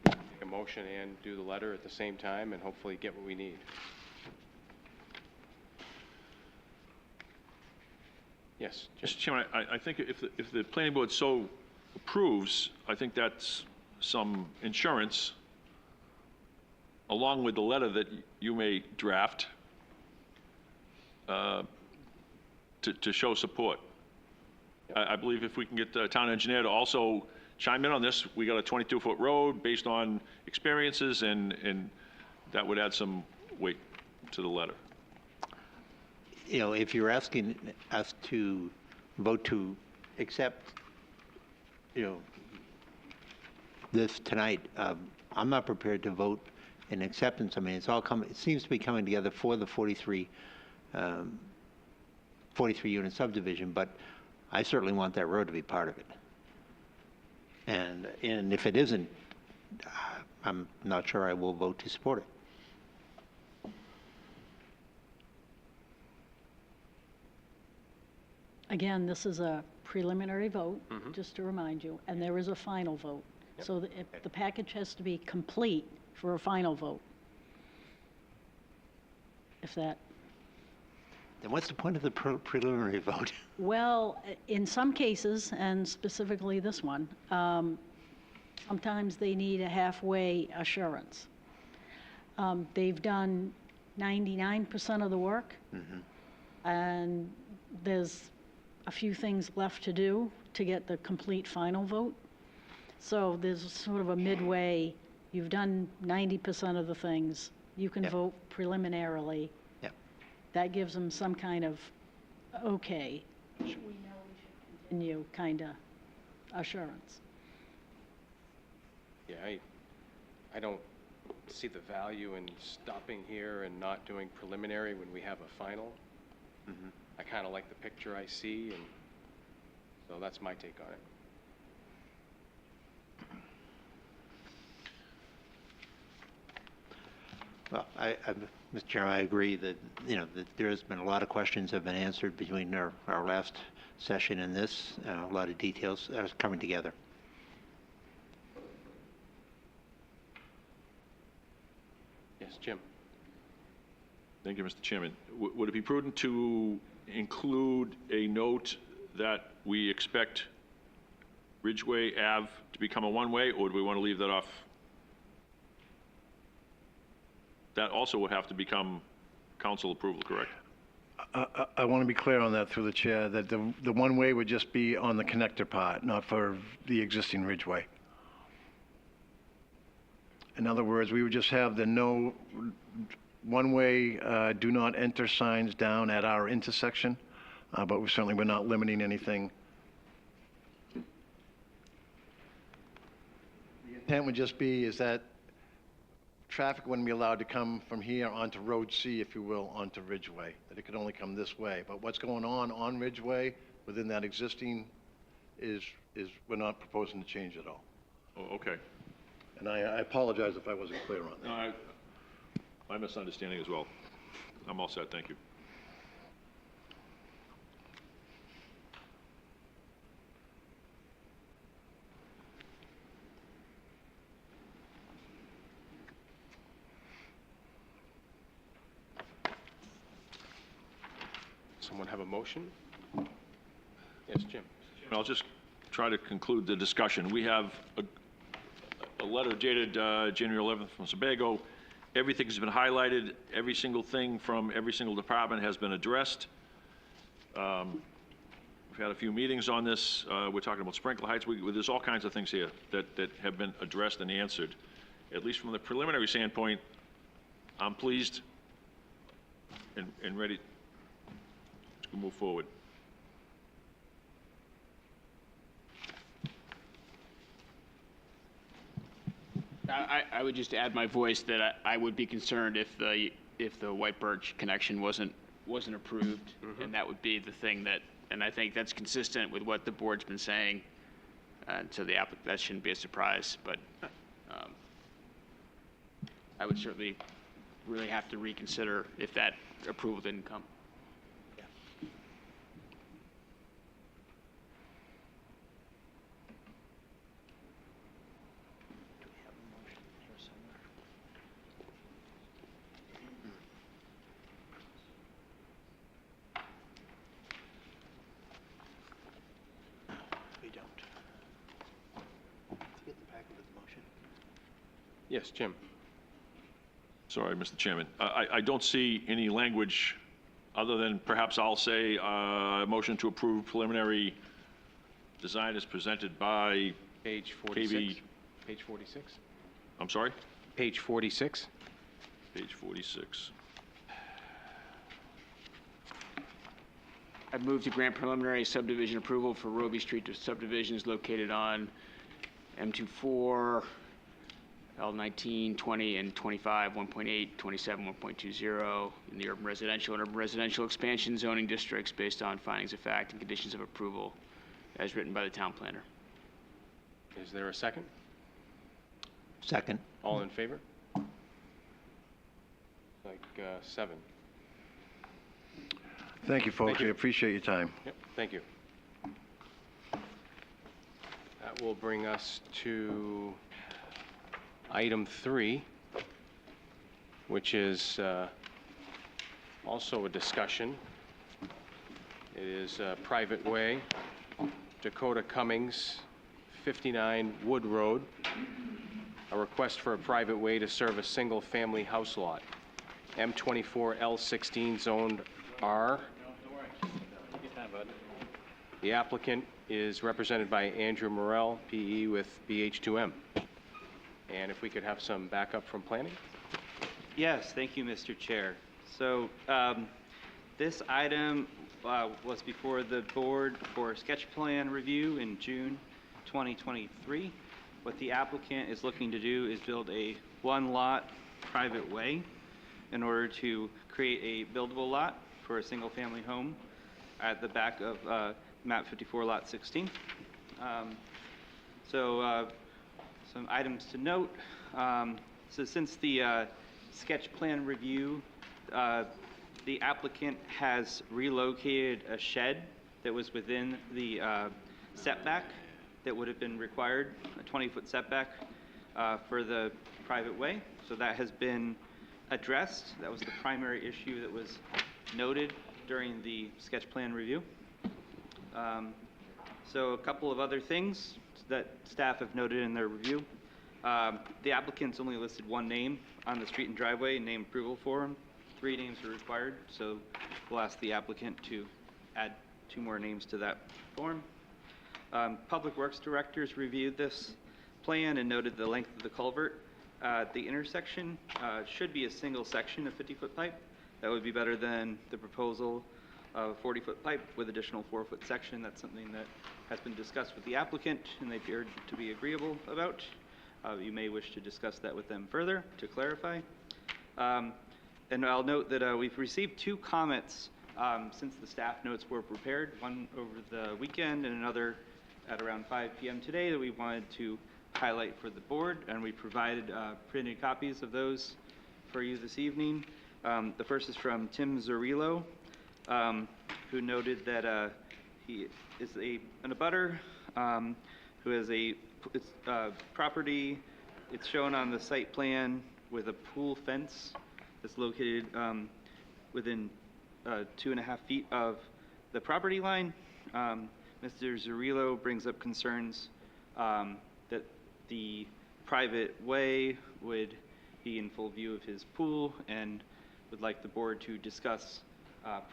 make a motion and do the letter at the same time and hopefully get what we need? Yes, Jim? Mr. Chairman, I think if the planning board so approves, I think that's some insurance, along with the letter that you may draft, to show support. I believe if we can get the town engineer to also chime in on this, we got a 22-foot road based on experiences, and that would add some weight to the letter. If you're asking us to vote to accept, this tonight, I'm not prepared to vote in acceptance. It seems to be coming together for the 43 unit subdivision, but I certainly want that road to be part of it. And if it isn't, I'm not sure I will vote to support it. Again, this is a preliminary vote, just to remind you, and there is a final vote. So the package has to be complete for a final vote. If that, Then what's the point of the preliminary vote? well, in some cases, and specifically this one, sometimes they need a halfway assurance. They've done 99% of the work, and there's a few things left to do to get the complete final vote. So there's sort of a midway, you've done 90% of the things, you can Yep. vote preliminarily. Yep. That gives them some kind of, okay, we know we should continue kind of assurance. Yeah, I don't see the value in stopping here and not doing preliminary when we have a final. I kind of like the picture I see, and so that's my take on it. Well, Mr. Chairman, I agree that, that there's been a lot of questions have been answered between our last session and this. A lot of details are coming together. Yes, Jim. Thank you, Mr. Chairman. Would it be prudent to include a note that we expect Ridgeway Ave to become a one-way, or do we want to leave that off? That also would have to become council approval, correct? I want to be clear on that through the chair, that the one-way would just be on the connector part, not for the existing Ridgeway. In other words, we would just have the no one-way, do not enter signs down at our intersection, but we certainly we're not limiting anything. The intent would just be is that traffic wouldn't be allowed to come from here onto Road C, if you will, onto Ridgeway, that it could only come this way. But what's going on Ridgeway within that existing is we're not proposing to change at all. Oh, okay. And I apologize if I wasn't clear on that. No, my misunderstanding as well. I'm all set, thank you. Someone have a motion? Yes, Jim. I'll just try to conclude the discussion. We have a letter dated January 11th from Sebago. Everything has been highlighted. Every single thing from every single department has been addressed. We've had a few meetings on this. We're talking about sprinkler heights. There's all kinds of things here that have been addressed and answered. At least from the preliminary standpoint, I'm pleased and ready to move forward. I would just add my voice that I would be concerned if the White Birch connection wasn't approved, and that would be the thing that, and I think that's consistent with what the board's been saying, and so that shouldn't be a surprise, but I would certainly really have to reconsider if that approval didn't come. Yes, Jim. Sorry, Mr. Chairman. I don't see any language other than perhaps I'll say motion to approve preliminary design as presented by Page 46. KB. Page 46. I'm sorry? Page 46. Page 46. I move to grant preliminary subdivision approval for Roby Street subdivisions located on M24, L19, 20, and 25, 1.8, 27, 1.20 in the urban residential and urban residential expansion zoning districts based on findings of fact and conditions of approval as written by the town planner. Is there a second? Second. All in favor? Like 7. Thank you, folks. Thank you. I appreciate your time. Yep, thank you. That will bring us to item 3, which is also a discussion. It is a private way, Dakota Cummings, 59 Wood Road, a request for a private way to serve a single-family house lot. M24 L16 zoned R. The applicant is represented by Andrew Morrell, PE with BH2M. And if we could have some backup from planning? Yes, thank you, Mr. Chair. So this item was before the board for sketch plan review in June. 2023. What the applicant is looking to do is build a one-lot private way in order to create a buildable lot for a single-family home at the back of map 54, lot 16. Some items to note. So since the sketch plan review, the applicant has relocated a shed that was within the setback that would have been required, a 20-foot setback for the private way. So that has been addressed. That was the primary issue that was noted during the sketch plan review. So a couple of other things that staff have noted in their review. The applicant's only listed one name on the street and driveway name approval form. 3 names are required, so we'll ask the applicant to add 2 more names to that form. Public Works directors reviewed this plan and noted the length of the culvert. The intersection should be a single section of 50-foot pipe. That would be better than the proposal of a 40-foot pipe with additional 4-foot section. That's something that has been discussed with the applicant and they appeared to be agreeable about. You may wish to discuss that with them further to clarify. And I'll note that we've received 2 comments since the staff notes were prepared, one over the weekend and another at around 5 p.m. today that we wanted to highlight for the board, and we provided printed copies of those for you this evening. The first is from Tim Zorillo, who noted that he is an abutter who has a property. It's shown on the site plan with a pool fence that's located within 2.5 feet of the property line. Mr. Zorillo brings up concerns that the private way would be in full view of his pool and would like the board to discuss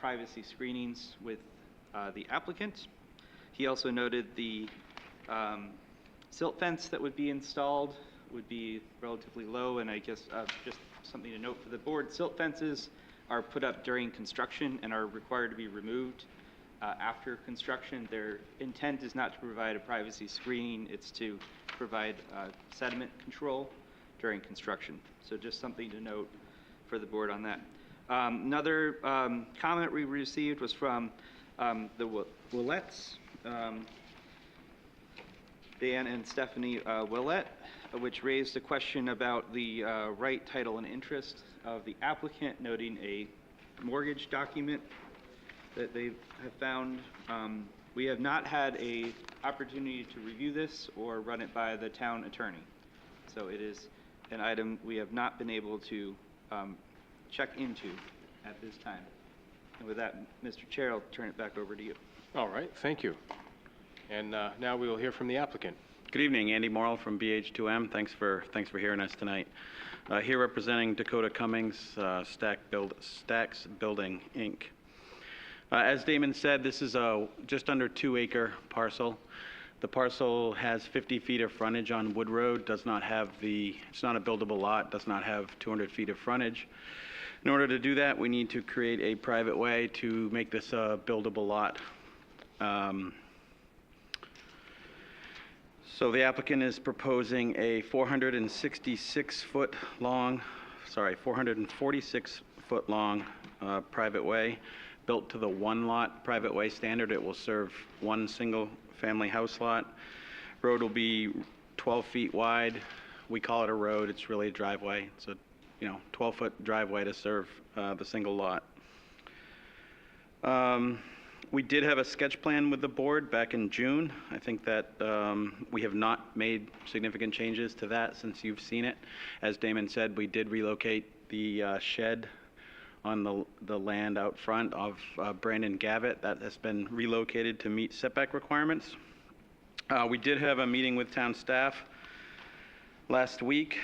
privacy screenings with the applicant. He also noted the silt fence that would be installed would be relatively low, and I guess just something to note for the board, silt fences are put up during construction and are required to be removed after construction. Their intent is not to provide a privacy screen, it's to provide sediment control during construction. So just something to note for the board on that. Another comment we received was from the Willettes, Dan and Stephanie Willett, which raised a question about the right, title, and interest of the applicant, noting a mortgage document that they have found. We have not had a opportunity to review this or run it by the town attorney. So it is an item we have not been able to check into at this time. And with that, Mr. Chair, I'll turn it back over to you. All right, thank you. And now we will hear from the applicant. Good evening, Andy Morrill from BH2M. Thanks for hearing us tonight. Here representing Dakota Cummings, Stacks Building, Inc. As Damon said, this is a just under 2-acre parcel. The parcel has 50 feet of frontage on Wood Road, it's not a buildable lot, does not have 200 feet of frontage. In order to do that, we need to create a private way to make this a buildable lot. So the applicant is proposing a 446-foot long private way built to the 1-lot private way standard. It will serve 1 single-family house lot. Road will be 12 feet wide. We call it a road. It's really a driveway. It's a 12-foot driveway to serve the single lot. We did have a sketch plan with the board back in June. I think that we have not made significant changes to that since you've seen it. As Damon said, we did relocate the shed on the land out front of Brandon Gavitt. That has been relocated to meet setback requirements. We did have a meeting with town staff last week.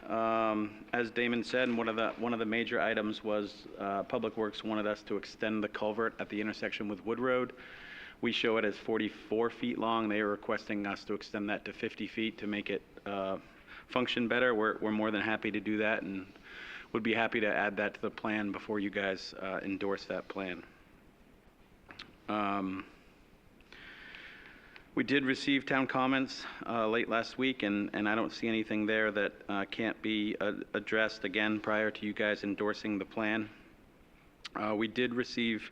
As Damon said, one of the major items was Public Works wanted us to extend the culvert at the intersection with Wood Road. We show it as 44 feet long. They are requesting us to extend that to 50 feet to make it function better. We're more than happy to do that and would be happy to add that to the plan before you guys endorse that plan. We did receive town comments late last week, and I don't see anything there that can't be addressed again prior to you guys endorsing the plan. We did receive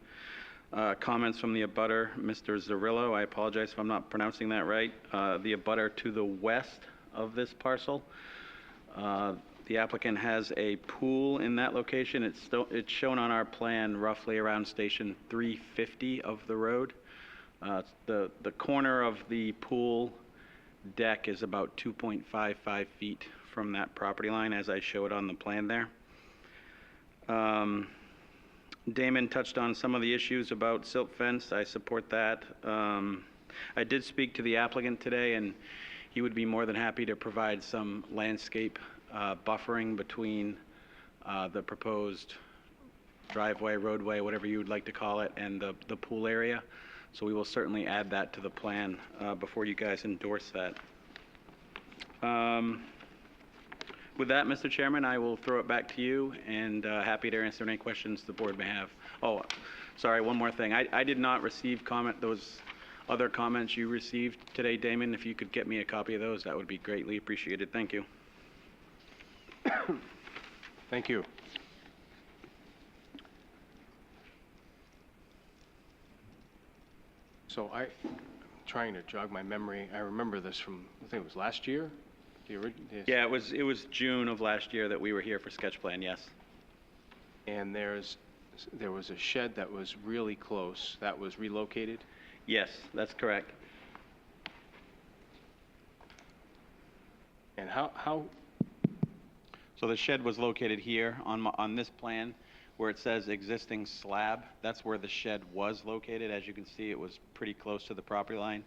comments from the abutter, Mr. Zarillo. I apologize if I'm not pronouncing that right. The abutter to the west of this parcel. The applicant has a pool in that location. It's shown on our plan roughly around station 350 of the road. The corner of the pool deck is about 2.55 feet from that property line, as I show it on the plan there. Damon touched on some of the issues about silt fence. I support that. I did speak to the applicant today, and he would be more than happy to provide some landscape buffering between the proposed driveway, roadway, whatever you would like to call it, and the pool area. So we will certainly add that to the plan before you guys endorse that. With that, Mr. Chairman, I will throw it back to you, and happy to answer any questions the board may have. Oh, sorry, one more thing. I did not receive those other comments you received today, Damon. If you could get me a copy of those, that would be greatly appreciated. Thank you. Thank you. So I'm trying to jog my memory. I remember this from, I think it was last year? Yeah, it was June of last year that we were here for sketch plan, yes. And there was a shed that was really close, that was relocated? Yes, that's correct. And how? So the shed was located here on this plan where it says existing slab. That's where the shed was located. As you can see, it was pretty close to the property line.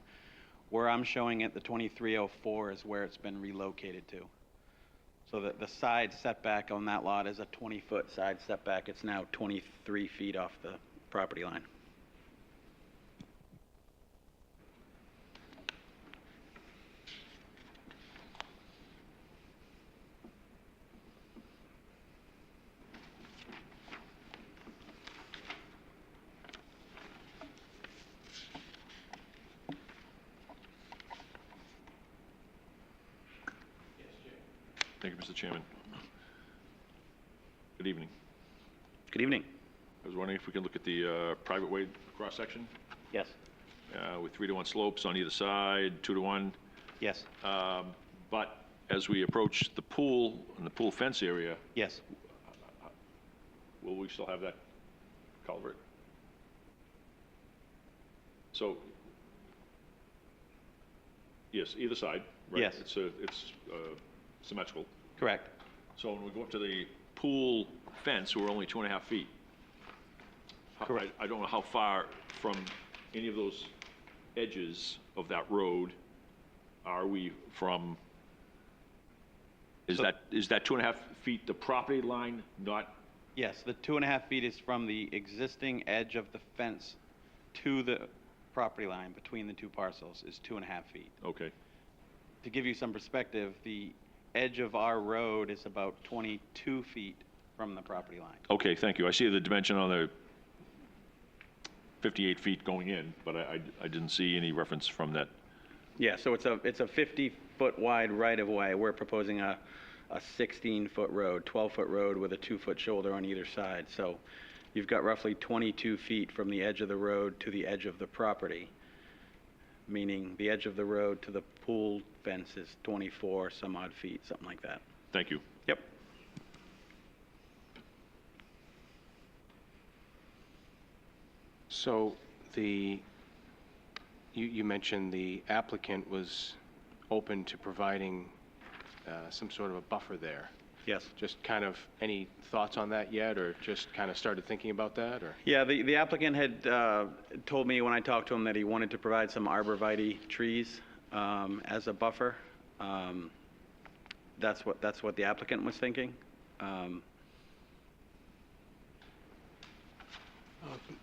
Where I'm showing it, the 2304 is where it's been relocated to. So the side setback on that lot is a 20-foot side setback. It's now 23 feet off the property line. Thank you, Mr. Chairman. Good evening. Good evening. I was wondering if we could look at the private way cross-section Yes. with 3-to-1 slopes on either side, 2-to-1. Yes. But as we approach the pool and the pool fence area, Yes. will we still have that culvert? So, yes, either side, right? Yes. It's symmetrical. Correct. So when we go up to the pool fence, we're only 2.5 feet. Correct. I don't know how far from any of those edges of that road are we from, is that 2.5 feet the property line, not? Yes, the 2.5 feet is from the existing edge of the fence to the property line between the two parcels is 2.5 feet. Okay. To give you some perspective, the edge of our road is about 22 feet from the property line. Okay, thank you. I see the dimension on the 58 feet going in, but I didn't see any reference from that. Yeah, so it's a 50-foot wide right-of-way. We're proposing a 16-foot road, 12-foot road with a 2-foot shoulder on either side. So you've got roughly 22 feet from the edge of the road to the edge of the property, meaning the edge of the road to the pool fence is 24 some odd feet, something like that. Thank you. Yep. So you mentioned the applicant was open to providing some sort of a buffer there. Yes. Just kind of any thoughts on that yet, or just kind of started thinking about that, or? Yeah, the applicant had told me when I talked to him that he wanted to provide some arborvitae trees as a buffer. That's what the applicant was thinking.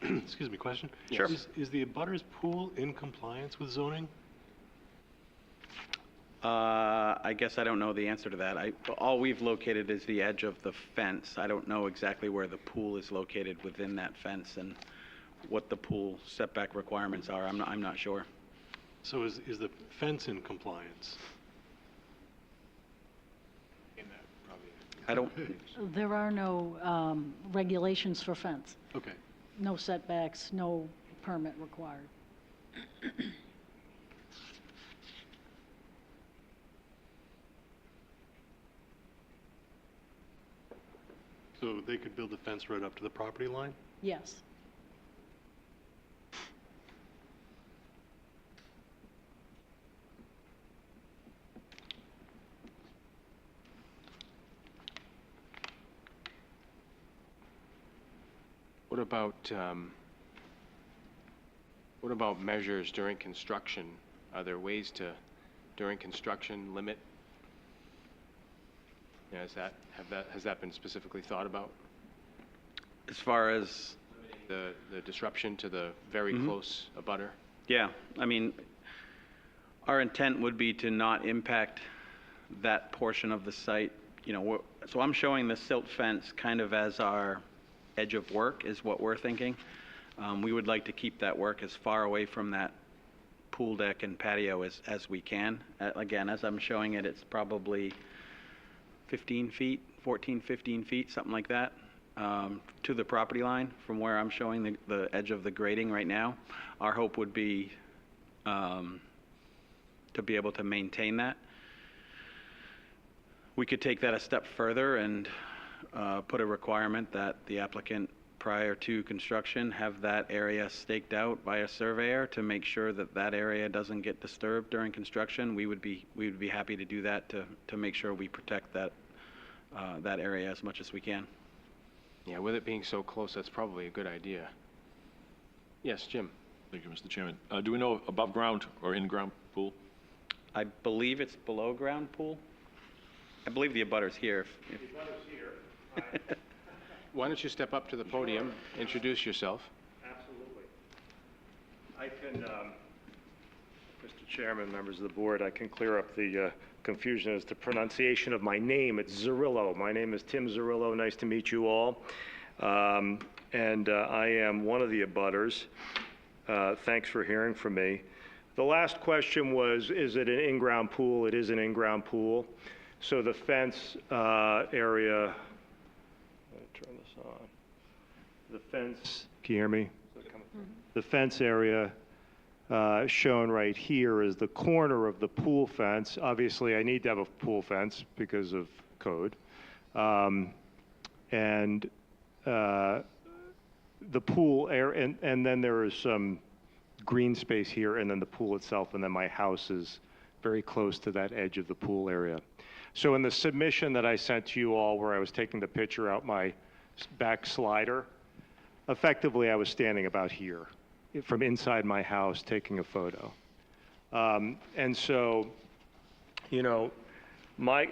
Excuse me, question? Sure. Is the abutters pool in compliance with zoning? I guess I don't know the answer to that. All we've located is the edge of the fence. I don't know exactly where the pool is located within that fence and what the pool setback requirements are. I'm not sure. So is the fence in compliance? I don't, There are no regulations for fence, Okay. no setbacks, no permit required. So they could build a fence right up to the property line? Yes. What about measures during construction? Are there ways to, during construction, limit? Yeah, has that been specifically thought about? as far as, The disruption to the very close abutter? yeah, I mean, our intent would be to not impact that portion of the site. You know, so I'm showing the silt fence kind of as our edge of work is what we're thinking. We would like to keep that work as far away from that pool deck and patio as we can. Again, as I'm showing it, it's probably 15 feet, 14, 15 feet, something like that, to the property line from where I'm showing the edge of the grading right now. Our hope would be to be able to maintain that. We could take that a step further and put a requirement that the applicant, prior to construction, have that area staked out by a surveyor to make sure that that area doesn't get disturbed during construction. We would be happy to do that to make sure we protect that that area as much as we can. Yeah, with it being so close, that's probably a good idea. Yes, Jim? Thank you, Mr. Chairman. Do we know above ground or in-ground pool? I believe it's below ground pool. I believe the abutter's here. The abutter's here. Why don't you step up to the podium, introduce yourself? Absolutely. I can, Mr. Chairman, members of the board, I can clear up the confusion as to pronunciation of my name. It's Zerillo. My name is Tim Zerillo. Nice to meet you all. And I am one of the abutters. Thanks for hearing from me. The last question was, is it an in-ground pool? It is an in-ground pool. So the fence area, let me turn this on. The fence, can you hear me? The fence area shown right here is the corner of the pool fence. Obviously, I need to have a pool fence because of code. And the pool area, and then there is some green space here, and then the pool itself, and then my house is very close to that edge of the pool area. So in the submission that I sent to you all, where I was taking the picture out my back slider, effectively I was standing about here from inside my house taking a photo. And so, you know, I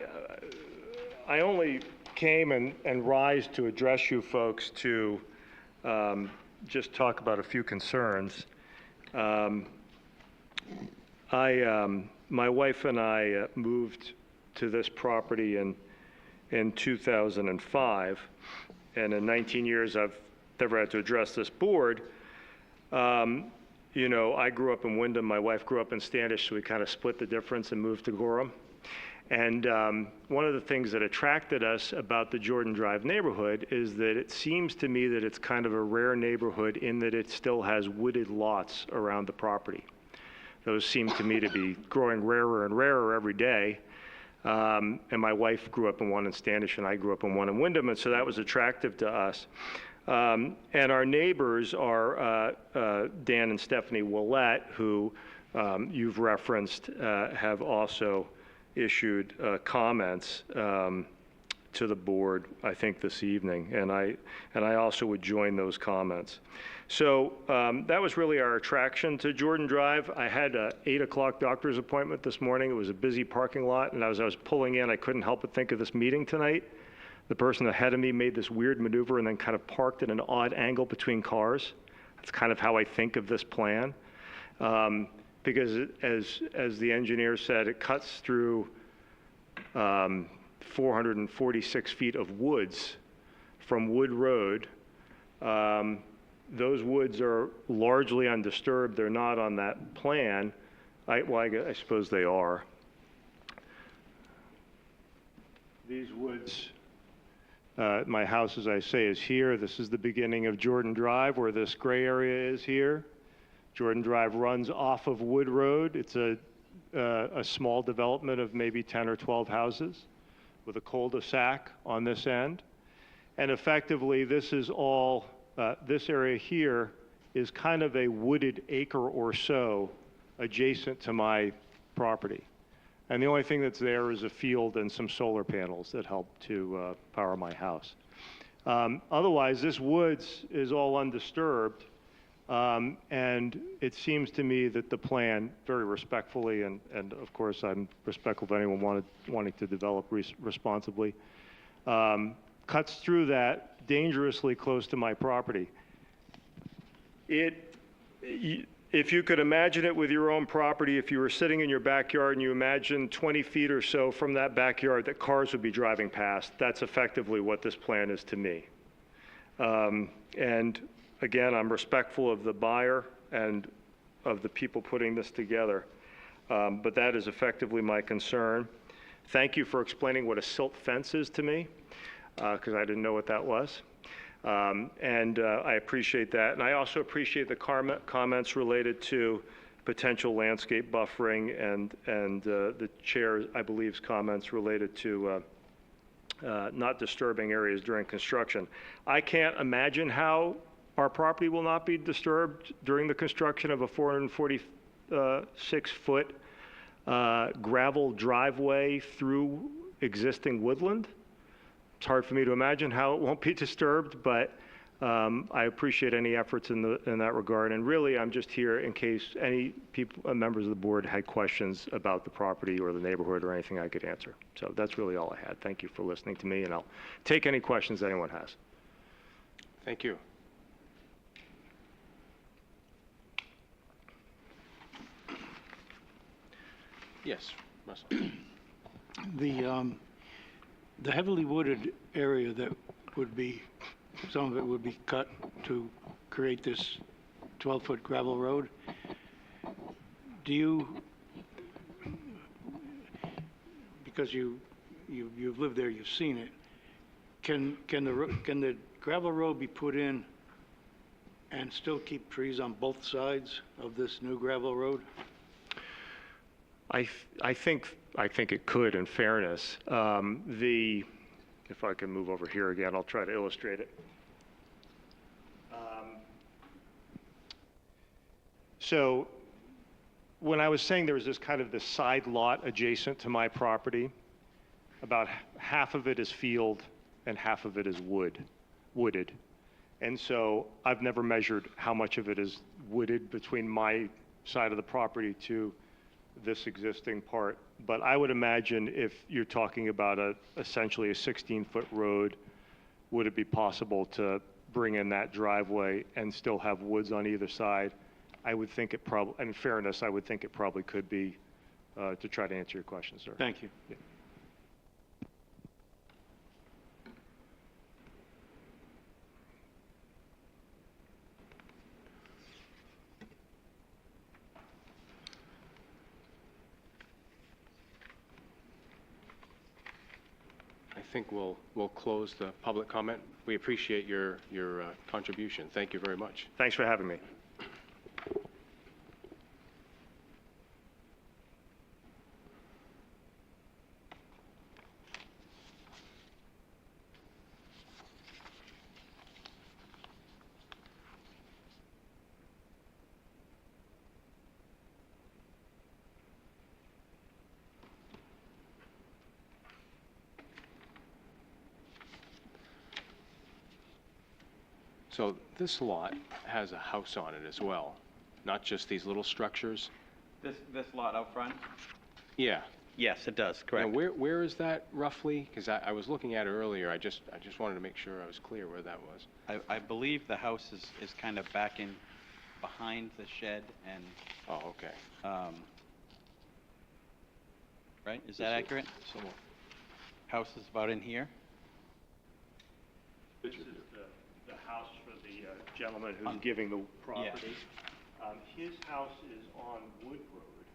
only came and rise to address you folks to just talk about a few concerns. My wife and I moved to this property in 2005, and in 19 years I've never had to address this board. You know, I grew up in Wyndham, my wife grew up in Standish, so we kind of split the difference and moved to Gorham. And one of the things that attracted us about the Jordan Drive neighborhood is that it seems to me that it's kind of a rare neighborhood in that it still has wooded lots around the property. Those seem to me to be growing rarer and rarer every day. And my wife grew up in one in Standish, and I grew up in one in Wyndham, and so that was attractive to us. And our neighbors are Dan and Stephanie Willett, who you've referenced, have also issued comments to the board, I think, this evening, and I also would join those comments. So that was really our attraction to Jordan Drive. I had an 8 o'clock doctor's appointment this morning. It was a busy parking lot, and as I was pulling in, I couldn't help but think of this meeting tonight. The person ahead of me made this weird maneuver and then kind of parked at an odd angle between cars. That's kind of how I think of this plan. Because as the engineer said, it cuts through 446 feet of woods from Wood Road. Those woods are largely undisturbed. They're not on that plan. I suppose they are. These woods, my house, as I say, is here. This is the beginning of Jordan Drive, where this gray area is here. Jordan Drive runs off of Wood Road. It's a small development of maybe 10 or 12 houses with a cul-de-sac on this end. And effectively, this is all, this area here is kind of a wooded acre or so adjacent to my property. And the only thing that's there is a field and some solar panels that help to power my house. Otherwise, this woods is all undisturbed. And it seems to me that the plan, very respectfully, and of course I'm respectful of anyone wanting to develop responsibly, cuts through that dangerously close to my property. If you could imagine it with your own property, if you were sitting in your backyard and you imagine 20 feet or so from that backyard that cars would be driving past, that's effectively what this plan is to me. And again, I'm respectful of the buyer and of the people putting this together, but that is effectively my concern. Thank you for explaining what a silt fence is to me, because I didn't know what that was. I appreciate that. And I also appreciate the comments related to potential landscape buffering and the chair, I believe's comments related to not disturbing areas during construction. I can't imagine how our property will not be disturbed during the construction of a 446-foot gravel driveway through existing woodland. It's hard for me to imagine how it won't be disturbed, but I appreciate any efforts in that regard. And really, I'm just here in case any members of the board had questions about the property or the neighborhood or anything I could answer. So that's really all I had. Thank you for listening to me, and I'll take any questions anyone has. Thank you. Yes, Russell. The heavily wooded area that would be, some of it would be cut to create this 12-foot gravel road. Do you, because you've lived there, you've seen it, can the gravel road be put in and still keep trees on both sides of this new gravel road? I think it could, in fairness. If I can move over here again, I'll try to illustrate it. So when I was saying there was this kind of this side lot adjacent to my property, about half of it is field and half of it is wooded. And so I've never measured how much of it is wooded between my side of the property to this existing part, but I would imagine if you're talking about essentially a 16-foot road, would it be possible to bring in that driveway and still have woods on either side? I would think it probably, in fairness, I would think it probably could be, to try to answer your question, sir. Thank you. Yeah. I think we'll close the public comment. We appreciate your contribution. Thank you very much. Thanks for having me. So this lot has a house on it as well, not just these little structures? This lot out front? Yeah. Yes, it does, correct. And where is that roughly? Because I was looking at it earlier. I just wanted to make sure I was clear where that was. I believe the house is kind of back in behind the shed and. Oh, okay. Right, is that accurate? House is about in here? This is the house for the gentleman who's giving the property. Yeah. His house is on Wood Road.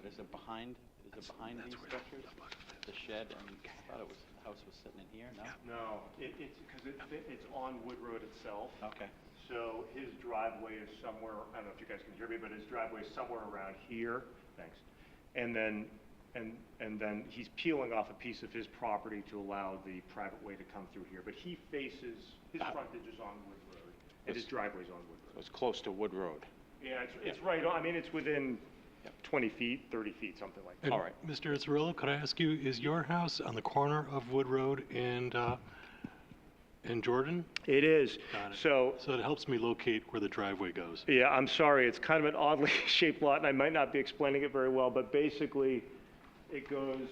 Is it behind these structures? The shed, and I thought it was, the house was sitting in here, no? No, it's because it's on Wood Road itself. Okay. So his driveway is somewhere, I don't know if you guys can hear me, but his driveway is somewhere around here. Thanks. And then he's peeling off a piece of his property to allow the private way to come through here. But he faces, his frontage is on Wood Road, and his driveway's on Wood Road. So it's close to Wood Road. Yeah, it's right on, I mean, it's within 20 feet, 30 feet, something like that. And Mr. Azzarello, could I ask you, is your house on the corner of Wood Road and Jordan? It is. Got it. So it helps me locate where the driveway goes. yeah, I'm sorry, it's kind of an oddly shaped lot, and I might not be explaining it very well, but basically, it goes,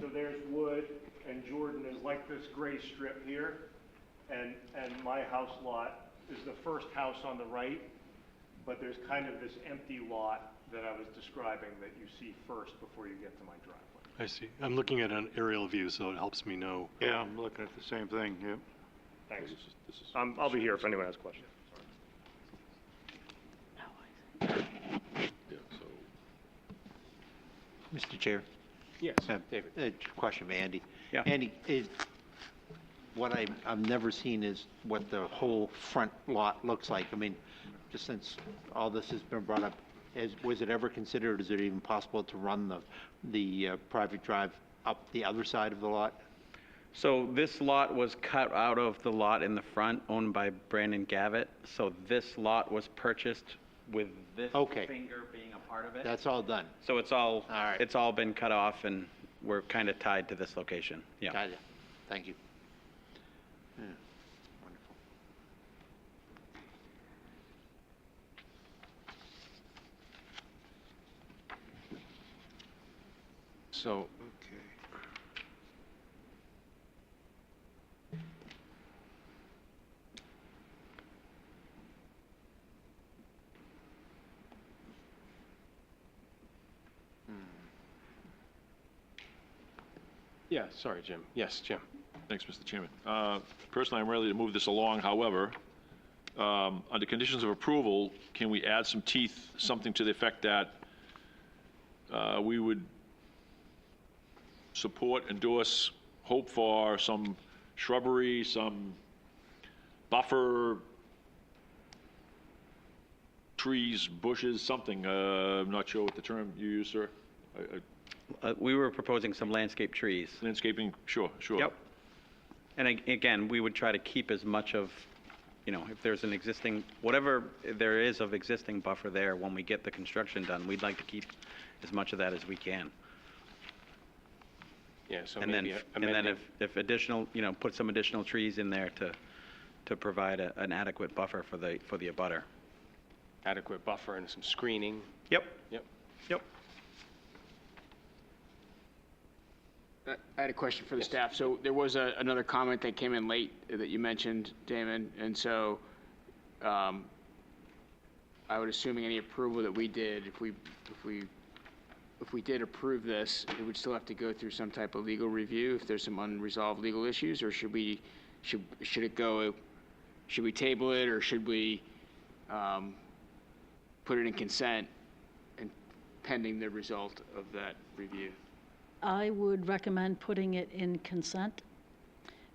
so there's Wood, and Jordan is like this gray strip here, and my house lot is the first house on the right, but there's kind of this empty lot that I was describing that you see first before you get to my driveway. I see. I'm looking at an aerial view, so it helps me know. Yeah, I'm looking at the same thing, yep. Thanks. I'll be here if anyone has questions. Mr. Chair? Yes, David. A question for Andy. Yeah. Andy, what I've never seen is what the whole front lot looks like. I mean, just since all this has been brought up, was it ever considered, is it even possible to run the private drive up the other side of the lot? So this lot was cut out of the lot in the front owned by Brandon Gavitt. So this lot was purchased with this Okay. finger being a part of it. That's all done? So it's all right. it's all been cut off, and we're kind of tied to this location. Yeah. Got it. Thank you. Yeah, wonderful. So, yeah, sorry, Jim. Yes, Jim. Thanks, Mr. Chairman. Personally, I'm ready to move this along. However, under conditions of approval, can we add some teeth, something to the effect that we would support, endorse, hope for some shrubbery, some buffer, trees, bushes, something. I'm not sure what the term you use, sir. We were proposing some landscape trees. Landscaping, sure. Yep. And again, we would try to keep as much of, if there's an existing, whatever there is of existing buffer there, when we get the construction done, we'd like to keep as much of that as we can. Yeah, so And maybe then if additional, put some additional trees in there to provide an adequate buffer for the abutter. adequate buffer and some screening. Yep. Yep. I had a question for the staff. So there was another comment that came in late that you mentioned, Damon, and so I would assuming any approval that we did, if we did approve this, it would still have to go through some type of legal review if there's some unresolved legal issues, or should we table it, or should we put it in consent and pending the result of that review? I would recommend putting it in consent,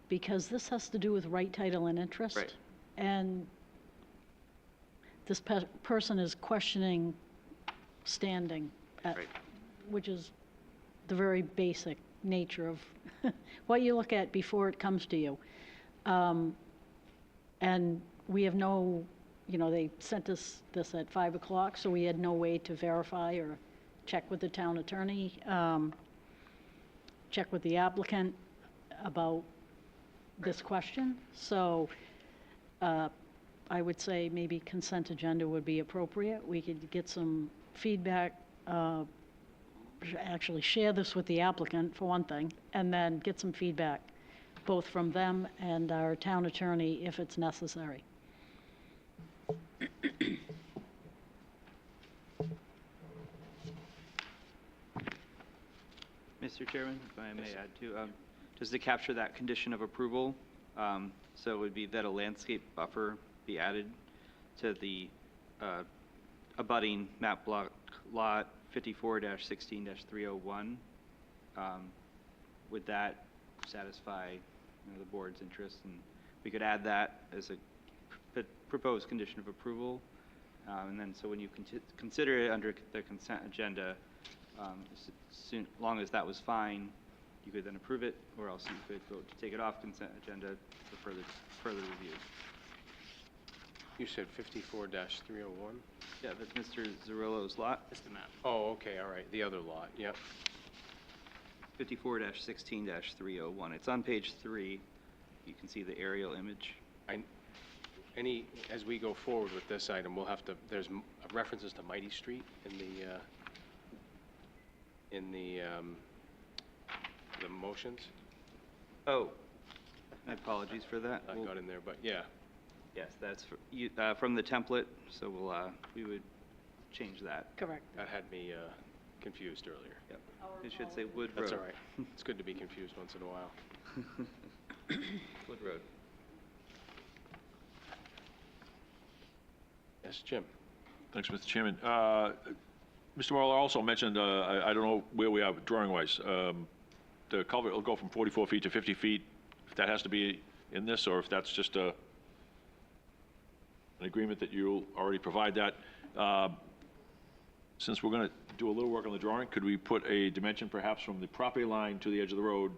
because this has to do with right title and interest. Right. And this person is questioning standing, Right. which is the very basic nature of what you look at before it comes to you. And we have no, they sent us this at 5 o'clock, so we had no way to verify or check with the town attorney, check with the applicant about this question. So I would say maybe consent agenda would be appropriate. We could get some feedback, actually share this with the applicant for one thing, and then get some feedback both from them and our town attorney if it's necessary. Mr. Chairman, if I may add to, just to capture that condition of approval, so it would be that a landscape buffer be added to the abutting map block lot 54-16-301. Would that satisfy the board's interest? And we could add that as a proposed condition of approval. And then, so when you consider it under the consent agenda, long as that was fine, you could then approve it, or else you could vote to take it off consent agenda for further review. You said 54-301? Yeah, that's Mr. Zerillo's lot. That's the map. Oh, okay, all right, the other lot, yep. 54-16-301. It's on page 3. You can see the aerial image. As we go forward with this item, we'll have to, there's references to Mighty Street in the motions. Oh, my apologies for that. I got in there, but yeah. Yes, that's from the template, so we would change that. Correct. That had me confused earlier. Yep. It should say Wood Road. That's all right. It's good to be confused once in a while. Wood Road. Yes, Jim. Thanks, Mr. Chairman. Mr. Marlar also mentioned, I don't know where we are drawing-wise, the culvert will go from 44 feet to 50 feet, if that has to be in this, or if that's just an agreement that you'll already provide that. Since we're going to do a little work on the drawing, could we put a dimension perhaps from the property line to the edge of the road?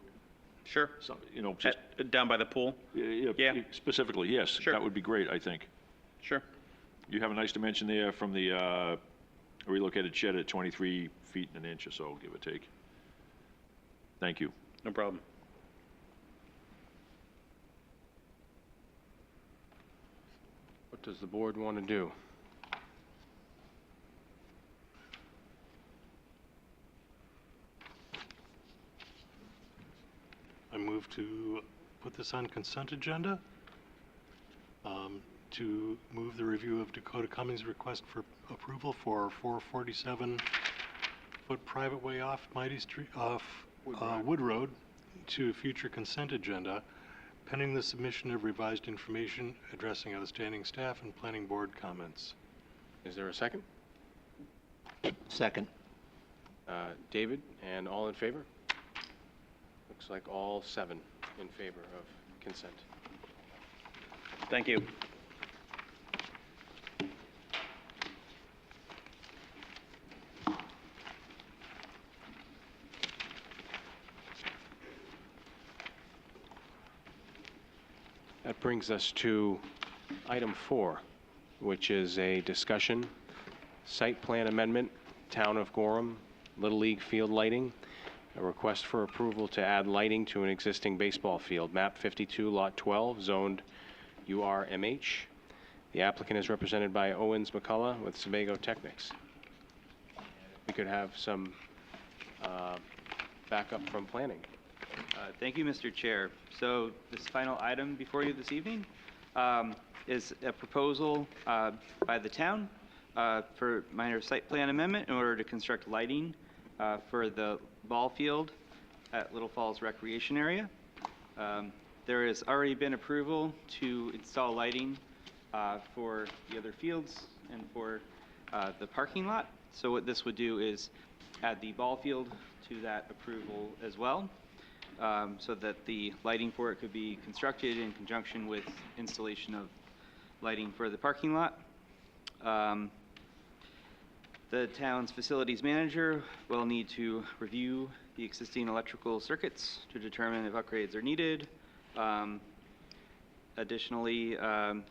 Sure. Some, just Down by the pool? yeah, specifically, yes. Sure. That would be great, I think. Sure. You have a nice dimension there from the relocated shed at 23 feet and an inch or so, give or take. Thank you. No problem. What does the board want to do? I move to put this on consent agenda, to move the review of Dakota Cummings' request for approval for 447-foot private way off Mighty Street, Wood Road to future consent agenda, pending the submission of revised information addressing outstanding staff and planning board comments. Is there a second? Second. David, and all in favor? Looks like all 7 in favor of consent. Thank you. That brings us to item 4, which is a discussion, site plan amendment, Town of Gorham, Little League field lighting, a request for approval to add lighting to an existing baseball field, map 52, lot 12, zoned URMH. The applicant is represented by Owens McCullough with Sebago Technics. We could have some backup from planning. Thank you, Mr. Chair. So this final item before you this evening is a proposal by the town for minor site plan amendment in order to construct lighting for the ball field at Little Falls Recreation Area. There has already been approval to install lighting for the other fields and for the parking lot. So what this would do is add the ball field to that approval as well, so that the lighting for it could be constructed in conjunction with installation of lighting for the parking lot. The town's facilities manager will need to review the existing electrical circuits to determine if upgrades are needed. Additionally, the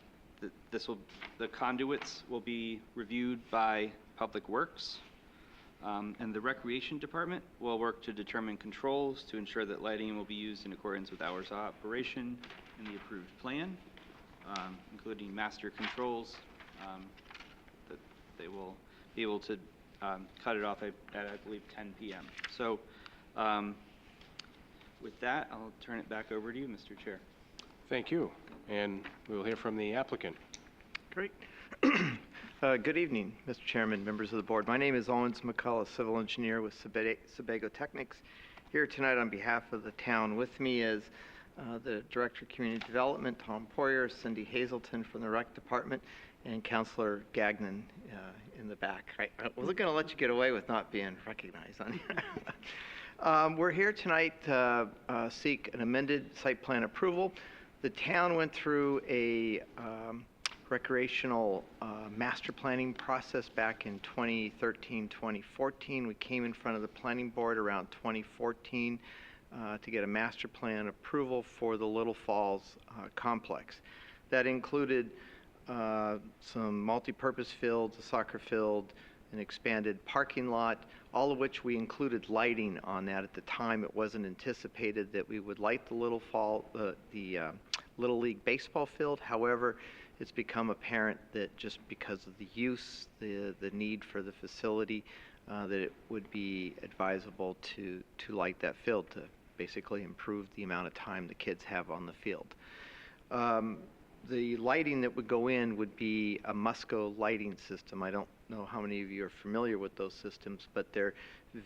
conduits will be reviewed by Public Works. And the Recreation Department will work to determine controls to ensure that lighting will be used in accordance with hours of operation in the approved plan, including master controls, that they will be able to cut it off at I believe, 10 p.m. So with that, I'll turn it back over to you, Mr. Chair. Thank you. And we will hear from the applicant. Great. Good evening, Mr. Chairman, members of the board. My name is Owens McCullough, civil engineer with Sebago Technics. Here tonight on behalf of the town. With me is the Director of Community Development, Tom Poirier, Cindy Hazelton from the Rec Department, and Councilor Gagnon in the back. I wasn't going to let you get away with not being recognized on here. We're here tonight to seek an amended site plan approval. The town went through a recreational master planning process back in 2013, 2014. We came in front of the planning board around 2014 to get a master plan approval for the Little Falls complex. That included some multi-purpose fields, a soccer field, an expanded parking lot, all of which we included lighting on that. At the time, it wasn't anticipated that we would light the Little League baseball field. However, it's become apparent that just because of the use, the need for the facility, that it would be advisable to light that field to basically improve the amount of time the kids have on the field. The lighting that would go in would be a Musco lighting system. I don't know how many of you are familiar with those systems, but they're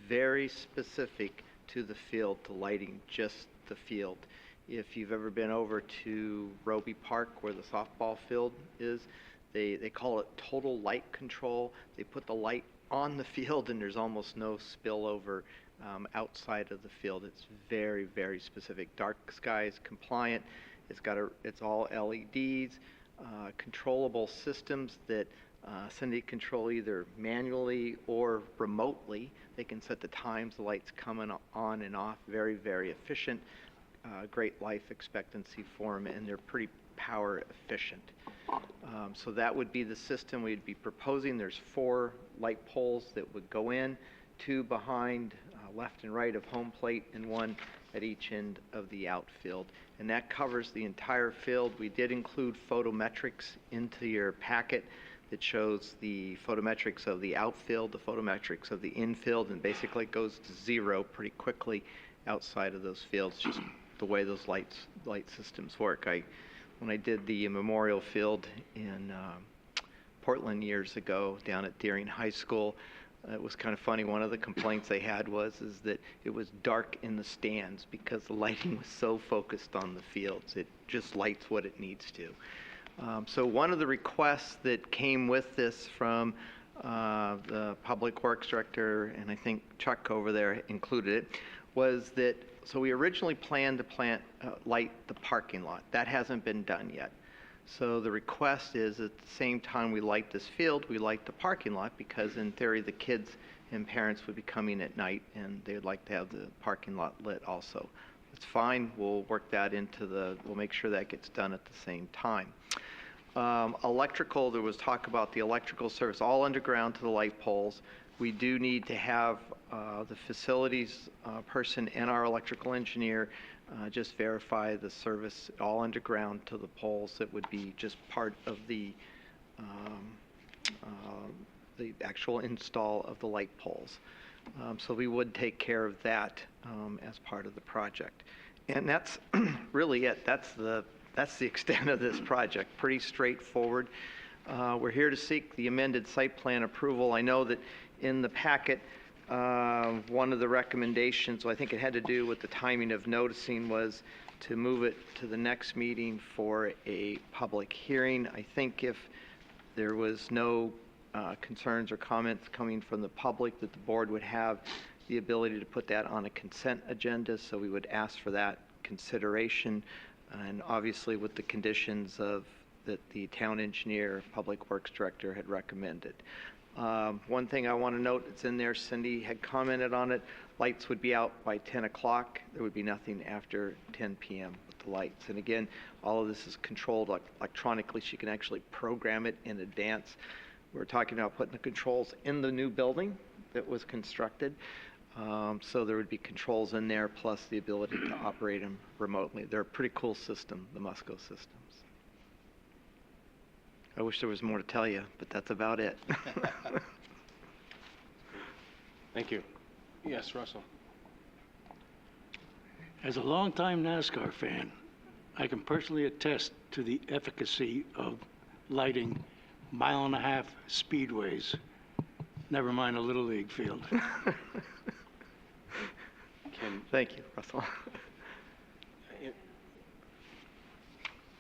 very specific to the field, to lighting just the field. If you've ever been over to Roby Park where the softball field is, they call it total light control. They put the light on the field and there's almost no spillover outside of the field. It's very, very specific. Dark skies compliant. It's all LEDs, controllable systems that Cindy control either manually or remotely. They can set the times the lights coming on and off. Very, very efficient. Great life expectancy for them, and they're pretty power efficient. So that would be the system we'd be proposing. There's 4 light poles that would go in, 2 behind left and right of home plate, and 1 at each end of the outfield. And that covers the entire field. We did include photometrics into your packet that shows the photometrics of the outfield, the photometrics of the infield, and basically it goes to 0 pretty quickly outside of those fields, just the way those light systems work. When I did the Memorial Field in Portland years ago down at Deering High School, it was kind of funny. One of the complaints they had was that it was dark in the stands because the lighting was so focused on the fields. It just lights what it needs to. So one of the requests that came with this from the Public Works Director, and I think Chuck over there included it, was that, so we originally planned to light the parking lot. That hasn't been done yet. So the request is at the same time we light this field, we light the parking lot, because in theory the kids and parents would be coming at night and they would like to have the parking lot lit also. It's fine, we'll work that we'll make sure that gets done at the same time. Electrical, there was talk about the electrical service, all underground to the light poles. We do need to have the facilities person and our electrical engineer just verify the service all underground to the poles. That would be just part of the actual install of the light poles. So we would take care of that as part of the project. And that's really it. That's the extent of this project. Pretty straightforward. We're here to seek the amended site plan approval. I know that in the packet, one of the recommendations, I think it had to do with the timing of noticing, was to move it to the next meeting for a public hearing. I think if there was no concerns or comments coming from the public, that the board would have the ability to put that on a consent agenda, so we would ask for that consideration, and obviously with the conditions that the town engineer, Public Works Director had recommended. One thing I want to note, it's in there, Cindy had commented on it, lights would be out by 10 o'clock. There would be nothing after 10 p.m. with the lights. And again, all of this is controlled electronically. She can actually program it in advance. We're talking about putting the controls in the new building that was constructed. So there would be controls in there, plus the ability to operate them remotely. They're a pretty cool system, the Musco systems. I wish there was more to tell you, but that's about it. Thank you. Yes, Russell. As a longtime NASCAR fan, I can personally attest to the efficacy of lighting mile-and-a-half speedways, never mind a Little League field. Thank you, Russell.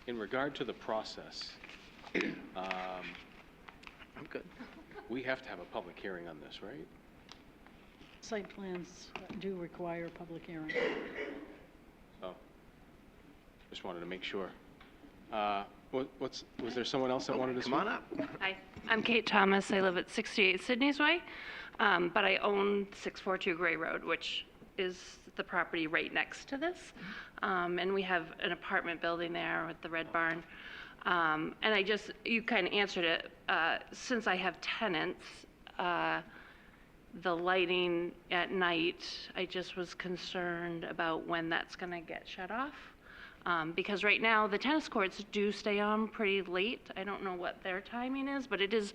In regard to the process, I'm good. We have to have a public hearing on this, right? Site plans do require a public hearing. So, just wanted to make sure. Was there someone else that wanted to speak? Come on up. Hi, I'm Kate Thomas. I live at 68 Sydney's Way, but I own 642 Gray Road, which is the property right next to this. And we have an apartment building there with the red barn. And you kind of answered it. Since I have tenants, the lighting at night, I just was concerned about when that's going to get shut off. Because right now, the tennis courts do stay on pretty late. I don't know what their timing is, but it is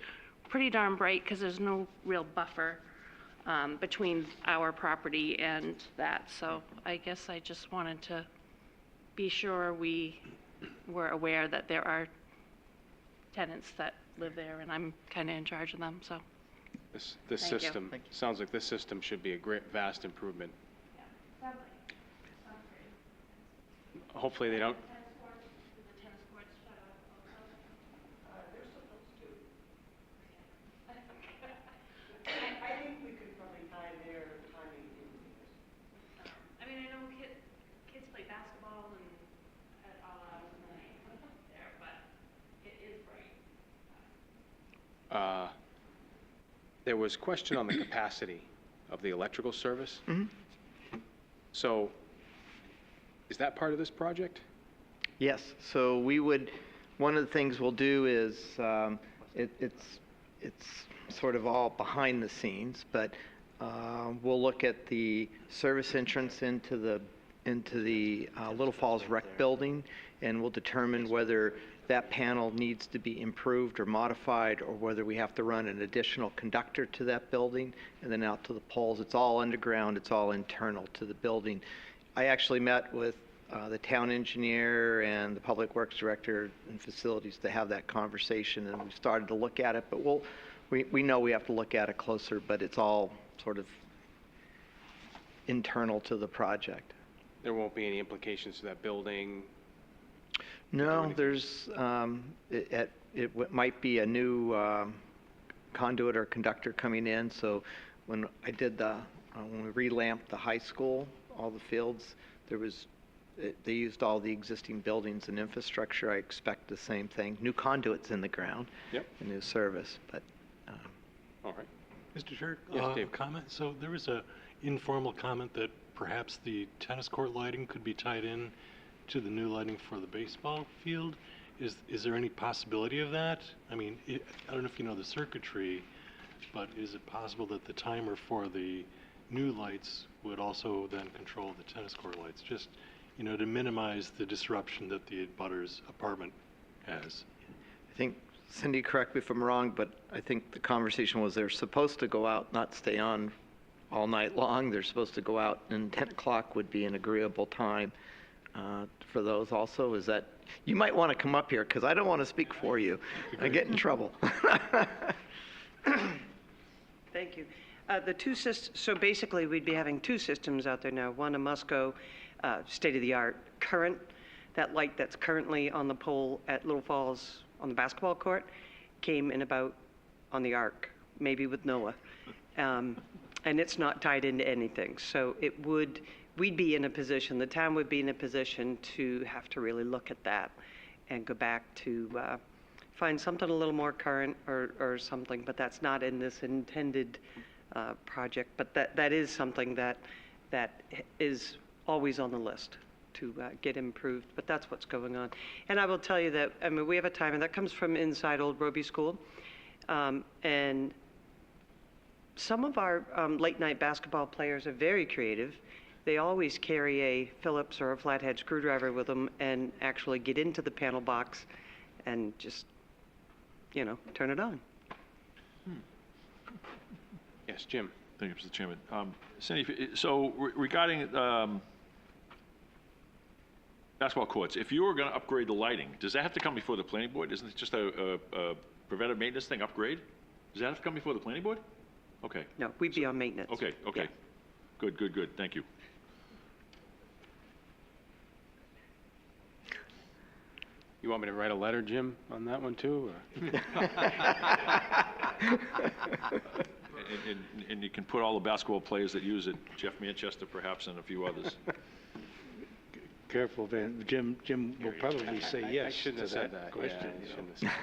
pretty darn bright because there's no real buffer between our property and that. So I guess I just wanted to be sure we were aware that there are tenants that live there, and I'm kind of in charge of them, so. This Thank you. system, sounds like this system should be a vast improvement. Hopefully they don't. I think we could probably tie their timing in. I mean, I know kids play basketball and at all hours of the night there, but it is bright. There was question on the capacity of the electrical service. So, is that part of this project? Yes, so one of the things we'll do is, it's sort of all behind the scenes, but we'll look at the service entrance into the Little Falls Rec Building, and we'll determine whether that panel needs to be improved or modified, or whether we have to run an additional conductor to that building and then out to the poles. It's all underground, it's all internal to the building. I actually met with the town engineer and the public works director and facilities to have that conversation, and we started to look at it, but we know we have to look at it closer, but it's all sort of internal to the project. There won't be any implications to that building? No, there's, it might be a new conduit or conductor coming in, so when I did when we relamped the high school, all the fields, they used all the existing buildings and infrastructure. I expect the same thing. New conduits in the ground. Yep. A new service, but. All right. Mr. Chair, Yes, a Dave. comment. So there was a informal comment that perhaps the tennis court lighting could be tied in to the new lighting for the baseball field. Is there any possibility of that? I mean, I don't know if you know the circuitry, but is it possible that the timer for the new lights would also then control the tennis court lights, just, to minimize the disruption that the abutters apartment has? I think, Cindy, correct me if I'm wrong, but I think the conversation was they're supposed to go out, not stay on all night long. They're supposed to go out, and 10 o'clock would be an agreeable time for those also. Is that, you might want to come up here, because I don't want to speak for you. I get in trouble. Thank you. The two systems, so basically we'd be having two systems out there now. One, a Musco state-of-the-art current. That light that's currently on the pole at Little Falls on the basketball court came in about on the arc, maybe with NOAA. And it's not tied into anything. So we'd be in a position, the town would be in a position to have to really look at that and go back to find something a little more current or something, but that's not in this intended project. But that is something that is always on the list to get improved, but that's what's going on. And I will tell you that, I mean, we have a timer that comes from inside Old Roby School, and some of our late night basketball players are very creative. They always carry a Phillips or a flathead screwdriver with them and actually get into the panel box and just, turn it on. Yes, Jim. Thank you, Mr. Chairman. Cindy, so regarding basketball courts, if you were going to upgrade the lighting, does that have to come before the planning board? Isn't it just a preventive maintenance thing, upgrade? Does that have to come before the planning board? Okay. No, we'd be on maintenance. Okay. Yeah. Good. Thank you. You want me to write a letter, Jim, on that one too? And you can put all the basketball players that use it, Jeff Manchester perhaps, and a few others. Careful, Van, Jim will probably say I yes shouldn't to have said that that. question. Yeah, I you know. shouldn't have said that.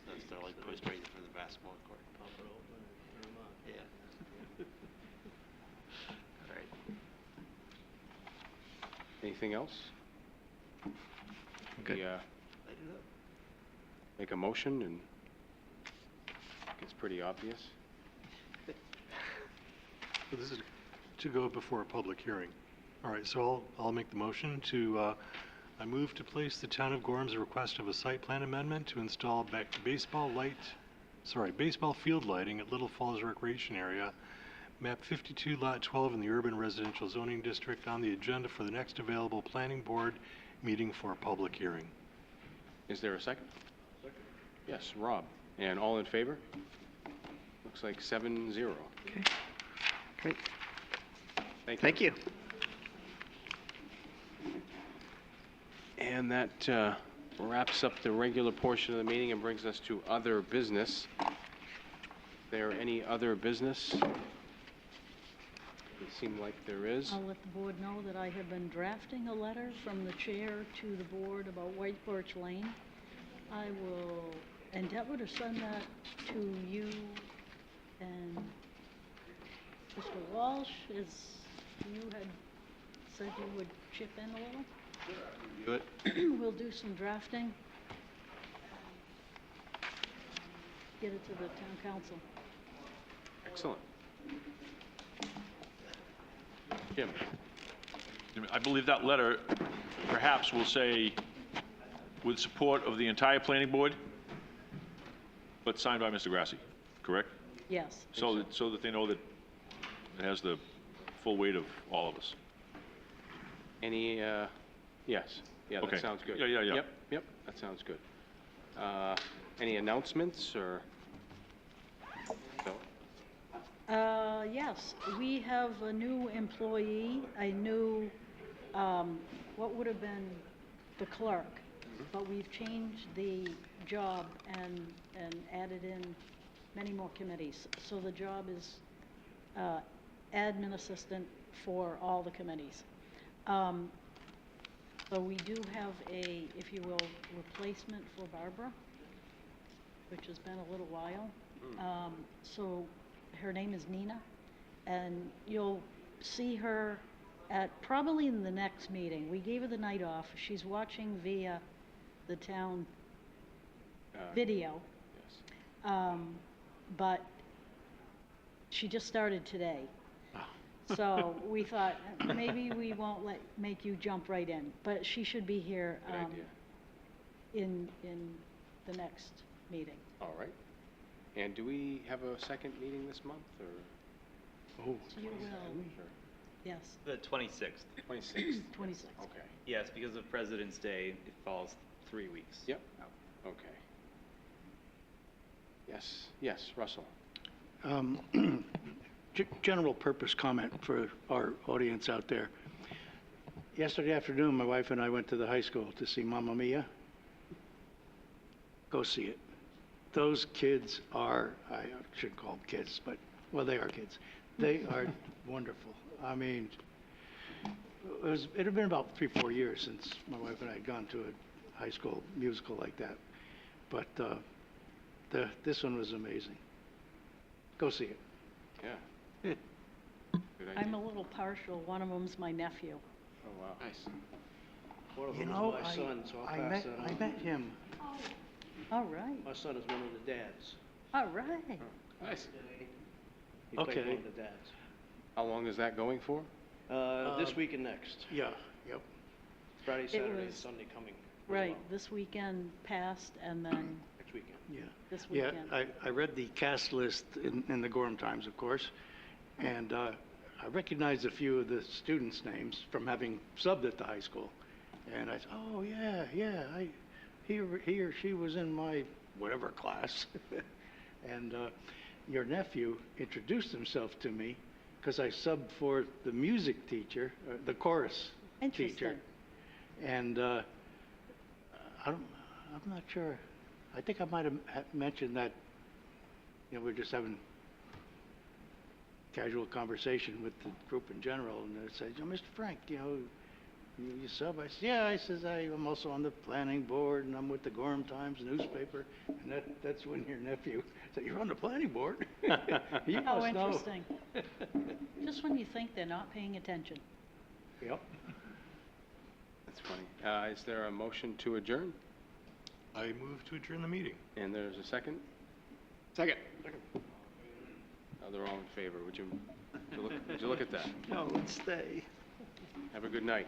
That's the like pushed right for the basketball court. Pop it open and turn them on. Yeah. All right. Anything else? Good. We, make a motion, and it's pretty obvious. So this is to go before a public hearing. All right, so I'll make the motion to, I move to place the Town of Gorham's request of a site plan amendment to install baseball field lighting at Little Falls Recreation Area, map 52, lot 12 in the urban residential zoning district, on the agenda for the next available planning board meeting for a public hearing. Is there a second? Yes, Rob. And all in favor? Looks like 7-0. Okay, great. Thank you. Thank you. And that wraps up the regular portion of the meeting and brings us to other business. There any other business? It seemed like there is. I'll let the board know that I have been drafting a letter from the chair to the board about White Birch Lane. I will endeavor to send that to you and Mr. Walsh, as you had said you would chip in a little. Do it. We'll do some drafting. Get it to the town council. Excellent. Jim? I believe that letter perhaps will say, with support of the entire planning board, but signed by Mr. Grassi, correct? Yes. So that they know that it has the full weight of all of us. Any, yes. Yeah, Okay. that sounds good. Yeah. Yep, that sounds good. Any announcements, or? No? Yes, we have a new employee, a new, what would have been the clerk, but we've changed the job and added in many more committees. So the job is admin assistant for all the committees. So we do have a, if you will, replacement for Barbara, which has been a little while. So her name is Nina, and you'll see her at probably in the next meeting. We gave her the night off. She's watching via the town video. But she just started today. So we thought, maybe we won't make you jump right in, but she should be here Good idea. in the next meeting. All right. And do we have a second meeting this month, or? You will, yes, The 26th. 26th? 26th. Okay. Yes, because of President's Day, it falls 3 weeks. Yep. Okay. Yes, Russell. General purpose comment for our audience out there. Yesterday afternoon, my wife and I went to the high school to see Mamma Mia. Go see it. Those kids are, I shouldn't call them kids, but, well, they are kids. They are wonderful. I mean, it had been about 3-4 years since my wife and I had gone to a high school musical like that. But this one was amazing. Go see it. Yeah. Good. Good idea. I'm a little partial. One of them's my nephew. Oh, wow. Nice. One of them is my son, so I met him. All right, My son is one of the dads. all right. Nice. He played Okay. one of the dads. How long is that going for? This week and next. Yeah, yep. Friday, Saturday, and was- Sunday coming. as Right, well. this weekend passed, and then Next weekend. Yeah. this Yeah, weekend. I read the cast list in the Gorham Times, of course, and I recognized a few of the students' names from having subbed at the high school. And I said, oh, yeah, he or she was in my whatever class. And your nephew introduced himself to me because I subbed for the music teacher, the chorus teacher. And I'm not sure, I think I might have mentioned that, we're just having casual conversation with the group in general, and they said, Mr. Frank, you sub? I said, yeah. I says, I'm also on the planning board, and I'm with the Gorham Times newspaper, and that's when your nephew said, you're on the planning board? You Oh, must know. interesting. Just when you think they're not paying attention. Yep. That's funny. Is there a motion to adjourn? I move to adjourn the meeting. And there's a second? Second. They're all in favor. Would you look at that? No, let's stay. Have a good night.